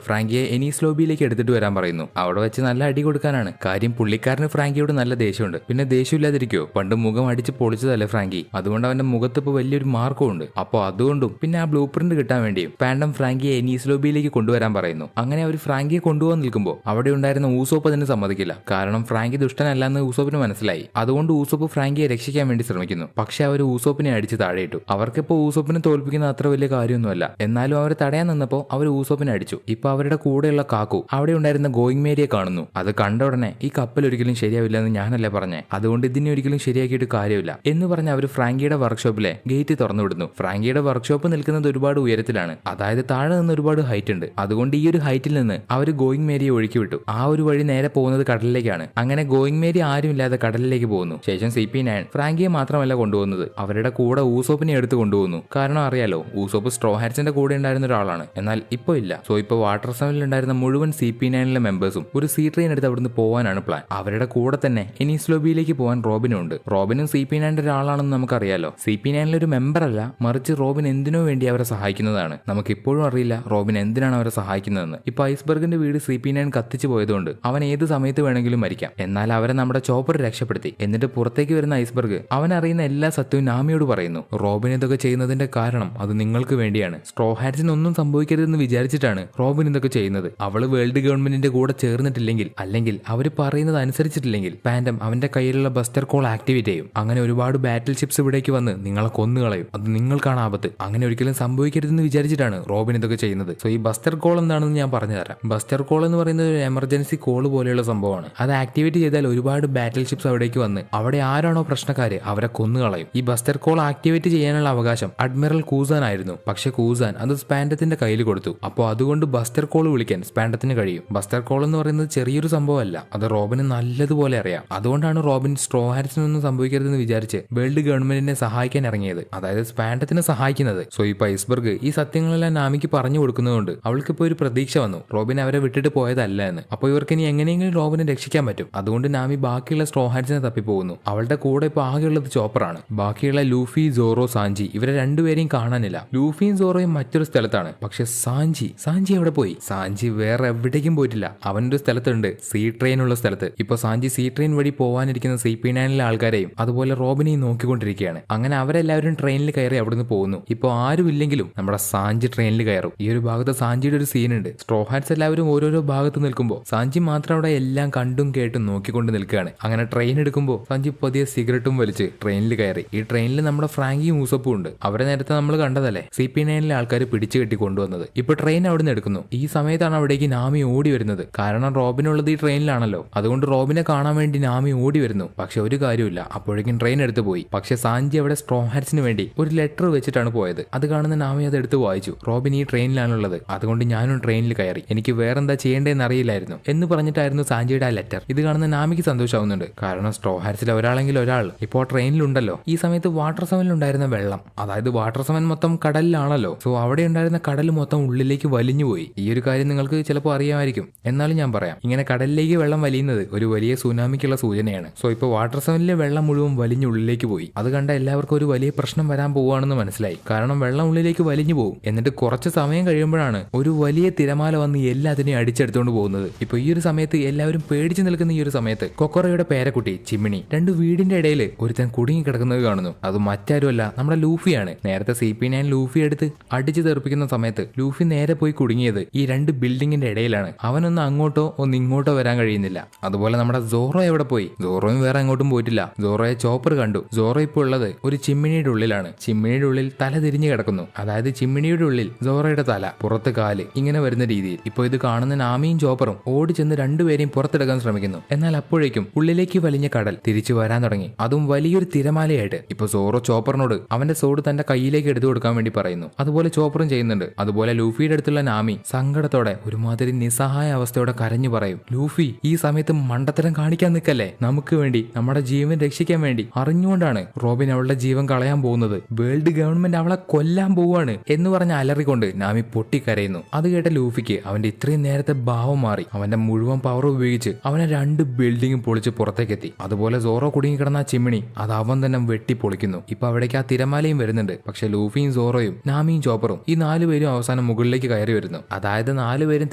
ഫ്രാങ്കിയെ എനീസ് ലോബിയിലേക്ക് എടുത്തിട്ട് വരാൻ പറയുന്നു. അവിടെ വെച്ച് നല്ല അടി കൊടുക്കാനാണ് കാര്യം. പുള്ളിക്കാരന് ഫ്രാങ്കിയോട് നല്ല ദേഷ്യമുണ്ട്. പിന്നെ ദേഷ്യമില്ലാതിരിക്കോ, പണ്ട് മുഖം അടിച്ച് പൊളിച്ചതല്ലേ ഫ്രാങ്കി, അതുകൊണ്ട് അവന്റെ മുഖത്ത് ഇപ്പൊ വലിയൊരു മാർക്കും ഉണ്ട്. അപ്പോൾ അതുകൊണ്ടും പിന്നെ ആ ബ്ലൂ പ്രിന്റ് കിട്ടാൻ വേണ്ടിയും സ്പാൻഡം ഫ്രാങ്കിയെ എനീസ് ലോബിയിലേക്ക് കൊണ്ടുവരാൻ പറയുന്നു. അങ്ങനെ അവർ ഫ്രാങ്കിയെ കൊണ്ടുപോകാൻ നിൽക്കുമ്പോൾ അവിടെ ഉണ്ടായിരുന്ന ഊസോപ്പ് അതിന് സമ്മതിക്കില്ല. കാരണം ഫ്രാങ്കി ദുഷ്ടനല്ലെന്ന് ഊസോപ്പിന് മനസ്സിലായി. അതുകൊണ്ട് ഊസോപ്പ് ഫ്രാങ്കിയെ രക്ഷിക്കാൻ വേണ്ടി ശ്രമിക്കുന്നു. പക്ഷെ അവർ ഊസോപ്പിനെ അടിച്ച് താഴെയിട്ടു. അവർക്കിപ്പോ ഊസോപ്പിനെ തോൽപ്പിക്കുന്ന അത്ര വലിയ കാര്യമൊന്നുമല്ല. എന്നാലും അവർ തടയാൻ നിന്നപ്പോൾ അവർ ഊസോപ്പിനെ അടിച്ചു. ഇപ്പൊ അവരുടെ കൂടെയുള്ള കാക്കു അവിടെ ഉണ്ടായിരുന്ന ഗോയിങ് മേരിയെ കാണുന്നു. അത് കണ്ട ഉടനെ ഈ കപ്പൽ ഒരിക്കലും ശരിയാവില്ല എന്ന് ഞാനല്ലേ പറഞ്ഞേ, അതുകൊണ്ട് ഇതിനെ ഒരിക്കലും ശരിയാക്കിയിട്ട് കാര്യമില്ല എന്ന് പറഞ്ഞ് അവർ ഫ്രാങ്കിയുടെ വർക്ക്ഷോപ്പിലെ ഗേറ്റ് തുറന്നു വിടുന്നു. ഫ്രാങ്കിയുടെ വർക്ക്ഷോപ്പ് നിൽക്കുന്നത് ഒരുപാട് ഉയരത്തിലാണ്. അതായത് താഴെ നിന്ന് ഒരുപാട് ഹൈറ്റ് ഉണ്ട്. അതുകൊണ്ട് ഈ ഒരു ഹൈറ്റിൽ നിന്ന് അവർ ഗോയിങ് മേരിയെ ഒഴുക്കി വിട്ടു. ആ ഒരു വഴി നേരെ പോകുന്നത് കടലിലേക്കാണ്. അങ്ങനെ ഗോയിങ് മേരി ആരുമില്ലാതെ കടലിലേക്ക് പോകുന്നു. ശേഷം CP9 ഫ്രാങ്കിയെ മാത്രമല്ല കൊണ്ടുപോകുന്നത്, അവരുടെ കൂടെ ഊസോപ്പിനെ എടുത്ത് കൊണ്ടുപോകുന്നു. കാരണം അറിയാലോ, ഊസോപ്പ് സ്ട്രോ ഹാറ്റ്സിന്റെ കൂടെ ഉണ്ടായിരുന്ന ഒരാളാണ്. എന്നാൽ ഇപ്പൊ ഇല്ല. സോ ഇപ്പൊ വാട്ടർ സെവനിൽ ഉണ്ടായിരുന്ന മുഴുവൻ CP9ലെ മെമ്പേഴ്സും ഒരു സീ ട്രെയിൻ എടുത്ത് അവിടുന്ന് പോകാനാണ് പ്ലാൻ. അവരുടെ കൂടെ തന്നെ എനീസ് ലോബിയിലേക്ക് പോകാൻ റോബിനും ഉണ്ട്. റോബിനും CP9ന്റെ ഒരാളാണെന്ന് നമുക്കറിയാലോ. CP9ലെ ഒരു മെമ്പർ അല്ല, മറിച്ച് റോബിൻ എന്തിനോ വേണ്ടി അവരെ സഹായിക്കുന്നതാണ്. നമുക്ക് ഇപ്പോഴും അറിയില്ല റോബിൻ എന്തിനാണ് അവരെ സഹായിക്കുന്നതെന്ന്. ഇപ്പൊ ഐസ്ബർഗിന്റെ വീട് CP9 കത്തിച്ചു പോയതുകൊണ്ട് അവൻ ഏത് സമയത്ത് വേണമെങ്കിലും മരിക്കാം. എന്നാൽ അവരെ നമ്മുടെ ചോപ്പർ രക്ഷപ്പെടുത്തി. എന്നിട്ട് പുറത്തേക്ക് വരുന്ന ഐസ്ബർഗ് അവൻ അറിയുന്ന എല്ലാ സത്യവും നാമിയോട് പറയുന്നു. റോബിൻ ഇതൊക്കെ ചെയ്യുന്നതിന്റെ കാരണം അത് നിങ്ങൾ നിങ്ങൾക്ക് വേണ്ടിയാണ്. സ്ട്രോ ഹാറ്റ്സിന് ഒന്നും സംഭവിക്കരുതെന്ന് വിചാരിച്ചിട്ടാണ് റോബിൻ ഇതൊക്കെ ചെയ്യുന്നത്. അവള് വേൾഡ് ഗവൺമെന്റിന്റെ കൂടെ ചേർന്നിട്ടില്ലെങ്കിൽ, അല്ലെങ്കിൽ അവർ പറയുന്നത് അനുസരിച്ചിട്ടില്ലെങ്കിൽ പാൻഡം അവന്റെ കയ്യിലുള്ള ബസ്റ്റർ കോൾ ആക്ടിവേറ്റ് ചെയ്യും. അങ്ങനെ ഒരുപാട് ബാറ്റിൽ ഷിപ്സ് ഇവിടേക്ക് വന്ന് നിങ്ങളെ കൊന്നുകളയും. അത് നിങ്ങൾക്കാണ് ആപത്ത്. അങ്ങനെ ഒരിക്കലും സംഭവിക്കരുതെന്ന് വിചാരിച്ചിട്ടാണ് റോബിൻ ഇതൊക്കെ ചെയ്യുന്നത്. സോ ഈ ബസ്റ്റർ കോൾ എന്താണെന്ന് ഞാൻ പറഞ്ഞു തരാം. ബസ്റ്റർ കോൾ എന്ന് പറയുന്നത് ഒരു എമർജൻസി കോൾ പോലെയുള്ള സംഭവമാണ്. അത് ആക്ടിവേറ്റ് ചെയ്താൽ ഒരുപാട് ബാറ്റിൽ ഷിപ്സ് അവിടേക്ക് വന്ന് അവിടെ ആരാണോ പ്രശ്നക്കാര് അവരെ കൊന്നുകളയും. ഈ ബസ്റ്റർ കോൾ ആക്ടിവേറ്റ് ചെയ്യാനുള്ള അവകാശം അഡ്മിറൽ കൂസാൻ ആയിരുന്നു. പക്ഷെ കൂസാൻ അത് സ്പാൻഡത്തിന്റെ കയ്യിൽ കൊടുത്തു. അപ്പോൾ അതുകൊണ്ട് ബസ്റ്റർ കോൾ വിളിക്കാൻ സ്പാൻഡത്തിന് കഴിയും. ബസ്റ്റർ കോൾ എന്ന് പറയുന്നത് ചെറിയൊരു സംഭവമല്ല. അത് റോബിന് നല്ലതുപോലെ അറിയാം. അതുകൊണ്ടാണ് റോബിൻ സ്ട്രോ ഹാറ്റ്സിനൊന്നും സംഭവിക്കരുതെന്ന് വിചാരിച്ച് വേൾഡ് ഗവൺമെന്റിനെ സഹായിക്കാൻ ഇറങ്ങിയത്, അതായത് സ്പാൻഡത്തിനെ സഹായിക്കുന്നത്. സോ ഇപ്പൊ ഐസ്ബർഗ് ഈ സത്യങ്ങളെല്ലാം നാമിക്ക് പറഞ്ഞു കൊടുക്കുന്നതുകൊണ്ട് അവൾക്കിപ്പോ ഒരു പ്രതീക്ഷ വന്നു, റോബിൻ അവരെ വിട്ടിട്ട് പോയതല്ല എന്ന്. അപ്പോൾ ഇവർക്ക് ഇനി എങ്ങനെയെങ്കിലും റോബിനെ രക്ഷിക്കാൻ പറ്റും. അതുകൊണ്ട് നാമി ബാക്കിയുള്ള സ്ട്രോ ഹാറ്റ്സിനെ തപ്പിപ്പോകുന്നു. അവളുടെ കൂടെ ഇപ്പൊ ആകെയുള്ളത് ചോപ്പറാണ്. ബാക്കിയുള്ള ലൂഫി, സോറോ, സാഞ്ചി ഇവരെ രണ്ടുപേരെയും കാണാനില്ല. ലൂഫിയും സോറോയും മറ്റൊരു സ്ഥലത്താണ്. പക്ഷെ സാഞ്ചി എവിടെ പോയി? സാഞ്ചി വേറെ എവിടേക്കും പോയിട്ടില്ല. അവനൊരു സ്ഥലത്തുണ്ട്, സീ ട്രെയിൻ ഉള്ള സ്ഥലത്ത്. ഇപ്പൊ സാഞ്ചി സീ ട്രെയിൻ വഴി പോവാനിരിക്കുന്ന CP9 ആൾക്കാരെയും അതുപോലെ റോബിനെയും നോക്കിക്കൊണ്ടിരിക്കുകയാണ്. അങ്ങനെ അവരെല്ലാവരും ട്രെയിനിൽ കയറി അവിടുന്ന് പോകുന്നു. ഇപ്പോൾ ആരുമില്ലെങ്കിലും നമ്മുടെ സാഞ്ചി ട്രെയിനിൽ കയറും. ഈ ഒരു ഭാഗത്ത് സാഞ്ചിയുടെ ഒരു സീനുണ്ട്. സ്ട്രോ ഹാറ്റ്സ് എല്ലാവരും ഓരോരോ ഭാഗത്ത് നിൽക്കുമ്പോൾ സാഞ്ചി മാത്രം അവിടെ എല്ലാം കണ്ടും കേട്ടും നോക്കിക്കൊണ്ട് നിൽക്കുകയാണ്. അങ്ങനെ ട്രെയിൻ എടുക്കുമ്പോൾ സാഞ്ചി പതിയെ സിഗരറ്റും വലിച്ച് ട്രെയിനിൽ കയറി. ഈ ട്രെയിനിൽ നമ്മുടെ ഫ്രാങ്കിയും ഊസപ്പും ഉണ്ട്. അവരെ നേരത്തെ നമ്മൾ കണ്ടതല്ലേ CP9 ആൾക്കാർ പിടിച്ചു കെട്ടി കൊണ്ടുവന്നത്. ഇപ്പൊ ട്രെയിൻ അവിടുന്ന് എടുക്കുന്നു. ഈ സമയത്താണ് അവിടേക്ക് നാമി ഓടി വരുന്നത്. കാരണം റോബിനുള്ളത് ഈ ട്രെയിനിലാണല്ലോ. അതുകൊണ്ട് റോബിനെ കാണാൻ വേണ്ടി നാമി ഓടി വരുന്നു. പക്ഷെ ഒരു കാര്യമില്ല, അപ്പോഴേക്കും ട്രെയിൻ എടുത്തു പോയി. പക്ഷെ സാഞ്ചി അവിടെ സ്ട്രോ ഹാറ്റ്സിന് വേണ്ടി ഒരു ലെറ്റർ വെച്ചിട്ടാണ് പോയത്. അത് കാണുന്ന നാമി അത് എടുത്ത് വായിച്ചു. റോബിൻ ഈ ട്രെയിനിലാണുള്ളത്, അതുകൊണ്ട് ഞാനും ട്രെയിനിൽ കയറി. എനിക്ക് വേറെന്താ ചെയ്യേണ്ടതെന്ന് അറിയില്ലായിരുന്നു എന്ന് പറഞ്ഞിട്ടായിരുന്നു സാഞ്ചിയുടെ ആ ലെറ്റർ. ഇത് കാണുന്ന നാമിക്ക് സന്തോഷമാവുന്നുണ്ട്. കാരണം സ്ട്രോ ഹാറ്റ്സിൽ ഒരാളെങ്കിലും ഒരാൾ ഇപ്പോൾ ട്രെയിനിലുണ്ടല്ലോ. ഈ സമയത്ത് വാട്ടർ സെവനിലുണ്ടായിരുന്ന വെള്ളം, അതായത് വാട്ടർ സെവൻ മൊത്തം കടലിലാണല്ലോ. സോ അവിടെ ഉണ്ടായിരുന്ന കടൽ മൊത്തം ഉള്ളിലേക്ക് വലിഞ്ഞുപോയി. ഈ ഒരു കാര്യം നിങ്ങൾക്ക് ചിലപ്പോൾ അറിയാമായിരിക്കും, എന്നാലും ഞാൻ പറയാം. ഇങ്ങനെ കടലിലേക്ക് വെള്ളം വലിയുന്നത് ഒരു വലിയ സുനാമിക്കുള്ള സൂചനയാണ്. സോ ഇപ്പോൾ വാട്ടർ സെവനിലെ വെള്ളം മുഴുവൻ വലിഞ്ഞ് ഉള്ളിലേക്ക് പോയി. അത് കണ്ട എല്ലാവർക്കും ഒരു വലിയ പ്രശ്നം വരാൻ പോവുകയാണെന്ന് മനസ്സിലായി. കാരണം വെള്ളം ഉള്ളിലേക്ക് വലിഞ്ഞു പോകും. എന്നിട്ട് കുറച്ച് സമയം കഴിയുമ്പോഴാണ് ഒരു വലിയ തിരമാല വന്ന് എല്ലാത്തിനെയും അടിച്ചെടുത്തുകൊണ്ട് പോകുന്നത്. ഇപ്പൊ ഈ ഒരു സമയത്ത് എല്ലാവരും പേടിച്ചു നിൽക്കുന്ന ഈ ഒരു സമയത്ത് കൊക്കോറയുടെ പേരക്കുട്ടി ചിമ്മിണി രണ്ട് വീടിന്റെ ഇടയിൽ ഒരുത്തൻ കുടുങ്ങി കിടക്കുന്നത് കാണുന്നു. അത് മറ്റാരുമല്ല, നമ്മുടെ ലൂഫിയാണ്. നേരത്തെ CP9 ലൂഫി എടുത്ത് അടിച്ചു തെറിപ്പിക്കുന്ന സമയത്ത് ലൂഫി നേരെ പോയി കുടുങ്ങിയത് ഈ രണ്ട് ബിൽഡിങ്ങിന്റെ ഇടയിലാണ്. അവനൊന്ന് അങ്ങോട്ടോ ഒന്ന് ഇങ്ങോട്ടോ വരാൻ കഴിയുന്നില്ല. അതുപോലെ നമ്മുടെ സോറോ എവിടെ പോയി? സോറോയും വേറെ അങ്ങോട്ടും പോയിട്ടില്ല. സോറോയെ ചോപ്പർ കണ്ടു. സോറോ ഇപ്പോൾ ഉള്ളത് ഒരു ചിമ്മിണിയുടെ ഉള്ളിലാണ്. ചിമ്മിണിയുടെ ഉള്ളിൽ തല തിരിഞ്ഞു കിടക്കുന്നു. അതായത് ചിമ്മിണിയുടെ ഉള്ളിൽ സോറോയുടെ തല, പുറത്ത് കാല്, ഇങ്ങനെ വരുന്ന രീതിയിൽ. ഇപ്പോൾ ഇത് കാണുന്ന നാമിയും ചോപ്പറും ഓടി ചെന്ന് രണ്ടുപേരെയും പുറത്തെടുക്കാൻ ശ്രമിക്കുന്നു. എന്നാൽ അപ്പോഴേക്കും ഉള്ളിലേക്ക് വലിഞ്ഞ കടൽ തിരിച്ചു വരാൻ തുടങ്ങി. അതും വലിയൊരു തിരമാലയായിട്ട്. ഇപ്പൊ സോറോ ചോപ്പറിനോട് അവന്റെ സോഡ് തന്റെ കയ്യിലേക്ക് എടുത്തു കൊടുക്കാൻ വേണ്ടി പറയുന്നു. അതുപോലെ ചോപ്പറും ചെയ്യുന്നുണ്ട്. അതുപോലെ ലൂഫിയുടെ അടുത്തുള്ള നാമി സങ്കടത്തോടെ ഒരുമാതിരി നിസ്സഹായ അവസ്ഥയോടെ കരഞ്ഞു പറയും, ലൂഫി ഈ സമയത്ത് മണ്ടത്തരം കാണിക്കാൻ നിൽക്കല്ലേ. നമുക്ക് വേണ്ടി, നമ്മുടെ ജീവൻ രക്ഷിക്കാൻ വേണ്ടി അറിഞ്ഞുകൊണ്ടാണ് റോബിൻ അവളുടെ ജീവൻ കളയാൻ പോകുന്നത്. വേൾഡ് ഗവൺമെന്റ് അവളെ കൊല്ലാൻ പോവാണ് എന്ന് പറഞ്ഞ് അലറിക്കൊണ്ട് നാമി പൊട്ടിക്കരയുന്നു. അത് കേട്ട ലൂഫിക്ക് അവന്റെ ഇത്രയും നേരത്തെ ഭാവം മാറി. അവന്റെ മുഴുവൻ പവർ ഉപയോഗിച്ച് അവനെ രണ്ട് ബിൽഡിംഗും പൊളിച്ച് പുറത്തേക്കെത്തി. അതുപോലെ സോറോ കുടുങ്ങിക്കിടന്ന ചിമ്മിണി അത് അവൻ തന്നെ വെട്ടി പൊളിക്കുന്നു. ഇപ്പൊ അവിടേക്ക് ആ തിരമാലയും വരുന്നുണ്ട്. പക്ഷെ ലൂഫിയും സോറോയും നാമിയും ചോപ്പറും ഈ നാലുപേരും അവസാനം മുകളിലേക്ക് കയറി വരുന്നു. അതായത് നാലുപേരും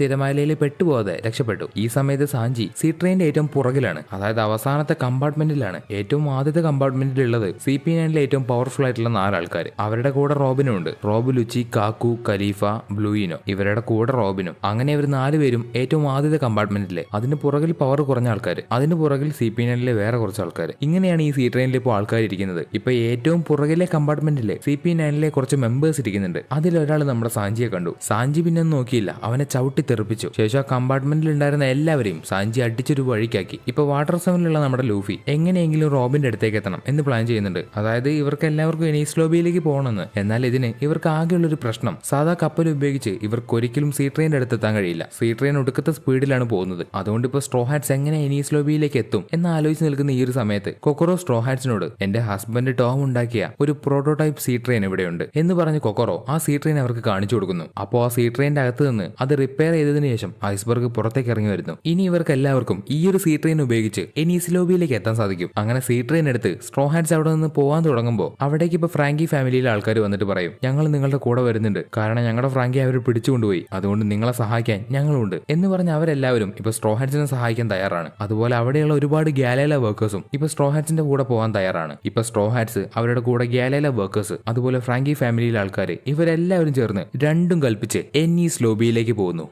തിരമാലയിൽ പെട്ടുപോകാതെ രക്ഷപ്പെട്ടു. ഈ സമയത്ത് സാഞ്ചി സീ ട്രെയിനിന്റെ ഏറ്റവും പുറകിലാണ്, അതായത് അവസാനത്തെ കമ്പാർട്ട്മെന്റിലാണ്. ഏറ്റവും ആദ്യത്തെ കമ്പാർട്ട്മെന്റിലുള്ളത് CP9 ഏറ്റവും പവർഫുൾ ആയിട്ടുള്ള 4 ആൾക്കാർ. അവരുടെ കൂടെ റോബിനും ഉണ്ട്. റോബ്, ലുച്ചി, കാക്കു, ഖലീഫ, ബ്ലൂയിനോ, ഇവരുടെ കൂടെ റോബിനും. അങ്ങനെ ഇവർ 4 പേരും ഏറ്റവും ആദ്യത്തെ കമ്പാർട്ട്മെന്റിലെ. അതിന് പുറകിൽ പവർ കുറഞ്ഞ ആൾക്കാർ, അതിന് പുറകിൽ CP9 വേറെ കുറച്ച് ആൾക്കാർ. ഇങ്ങനെയാണ് ഈ സീ ട്രെയിനിൽ ഇപ്പോൾ ആൾക്കാർ ഇരിക്കുന്നത്. ഇപ്പൊ ഏറ്റവും പുറകിലെ കമ്പാർട്ട്മെന്റിലെ CP9 കുറച്ച് മെമ്പേഴ്സ് ഇരിക്കുന്നുണ്ട്. അതിലൊരാൾ നമ്മുടെ സാഞ്ചിയെ കണ്ടു. സാഞ്ചി പിന്നെ നോക്കിയില്ല, അവനെ ചവിട്ടി തെറിപ്പിച്ചു. ശേഷം ആ കമ്പാർട്ട്മെന്റിൽ ഉണ്ടായിരുന്ന എല്ലാവരെയും സാഞ്ചി അടിച്ചൊരു വഴിക്കാക്കി. ഇപ്പൊ വാട്ടർ സെവനിലുള്ള നമ്മുടെ ലൂഫി എങ്ങനെയെങ്കിലും റോബിന്റെ അടുത്തേക്ക് എത്തണം എന്ന് പ്ലാൻ ചെയ്യുന്നുണ്ട്. അതായത് ഇവർക്ക് എല്ലാവർക്കും എനീസ് ലോബിയിലേക്ക് പോകണമെന്ന്. എന്നാൽ ഇതിന് ഇവർക്ക് ആകെയുള്ളൊരു പ്രശ്നം, സാധാ കപ്പൽ ഉപയോഗിച്ച് ഇവർക്ക് ഒരിക്കലും സീ ട്രെയിനിന്റെ അടുത്ത് എത്താൻ കഴിയില്ല. സീ ട്രെയിൻ ഒടുക്കത്തെ സ്പീഡിലാണ് പോകുന്നത്. അതുകൊണ്ട് ഇപ്പൊ സ്ട്രോ ഹാറ്റ്സ് എങ്ങനെ എനീസ് ലോബിയിലേക്ക് എത്തും എന്ന് ആലോചിച്ച് നിൽക്കുന്ന ഈ ഒരു സമയത്ത് കൊക്കോറോ സ്ട്രോ ഹാറ്റ്സിനോട് എന്റെ ഹസ്ബൻഡ് ടോം ഉണ്ടാക്കിയ ഒരു പ്രോട്ടോടൈപ്പ് സീ ട്രെയിൻ ഇവിടെയുണ്ട് എന്ന് പറഞ്ഞ് കൊക്കോറോ ആ സീ ട്രെയിൻ അവർക്ക് കാണിച്ചു കൊടുക്കുന്നു. അപ്പോൾ ആ സീ ട്രെയിനിന്റെ അകത്ത് നിന്ന് അത് റിപ്പയർ ചെയ്തതിനു ശേഷം ഐസ്ബർഗ് പുറത്തേക്ക് ഇറങ്ങി വരുന്നു. ഇനി ഇവർക്ക് എല്ലാവർക്കും ഈ ഒരു സീ ട്രെയിൻ ഉപയോഗിച്ച് എനീസ് ലോബിയിലേക്ക് എത്താൻ സാധിക്കും. അങ്ങനെ സീ ട്രെയിൻ എടുത്ത് സ്ട്രോ ഹാറ്റ്സ് അവിടെ നിന്ന് പോകാൻ തുടങ്ങുമ്പോൾ അവിടേക്ക് ഇപ്പൊ ഫ്രാങ്കി ഫാമിലിയിലെ ആൾക്കാർ വന്നിട്ട് പറയും, ഞങ്ങൾ നിങ്ങളുടെ കൂടെ വരുന്നുണ്ട്, കാരണം ഞങ്ങളുടെ ഫ്രാങ്കി അവർ പിടിച്ചുകൊണ്ടുപോയി, അതുകൊണ്ട് നിങ്ങളെ സഹായിക്കാൻ ഞങ്ങളുണ്ട് എന്ന് പറഞ്ഞ് അവരെല്ലാവരും ഇപ്പൊ സ്ട്രോ ഹാറ്റ്സിനെ സഹായിക്കാൻ തയ്യാറാണ്. അതുപോലെ അവിടെയുള്ള ഒരുപാട് ഗ്യാലേല വർക്കേഴ്സും ഇപ്പൊ സ്ട്രോ ഹാറ്റ്സിന്റെ കൂടെ പോകാൻ തയ്യാറാണ്. ഇപ്പൊ സ്ട്രോ ഹാറ്റ്സ് അവരുടെ കൂടെ ഗ്യാലേല വർക്കേഴ്സ് അതുപോലെ ഫ്രാങ്കി ഫാമിലിയിലെ ഫാമിലിയിലെ ആൾക്കാർ ഇവരെല്ലാവരും ചേർന്ന് രണ്ടും കൽപ്പിച്ച് എന്നീസ് ലോബിയിലേക്ക് പോകുന്നു.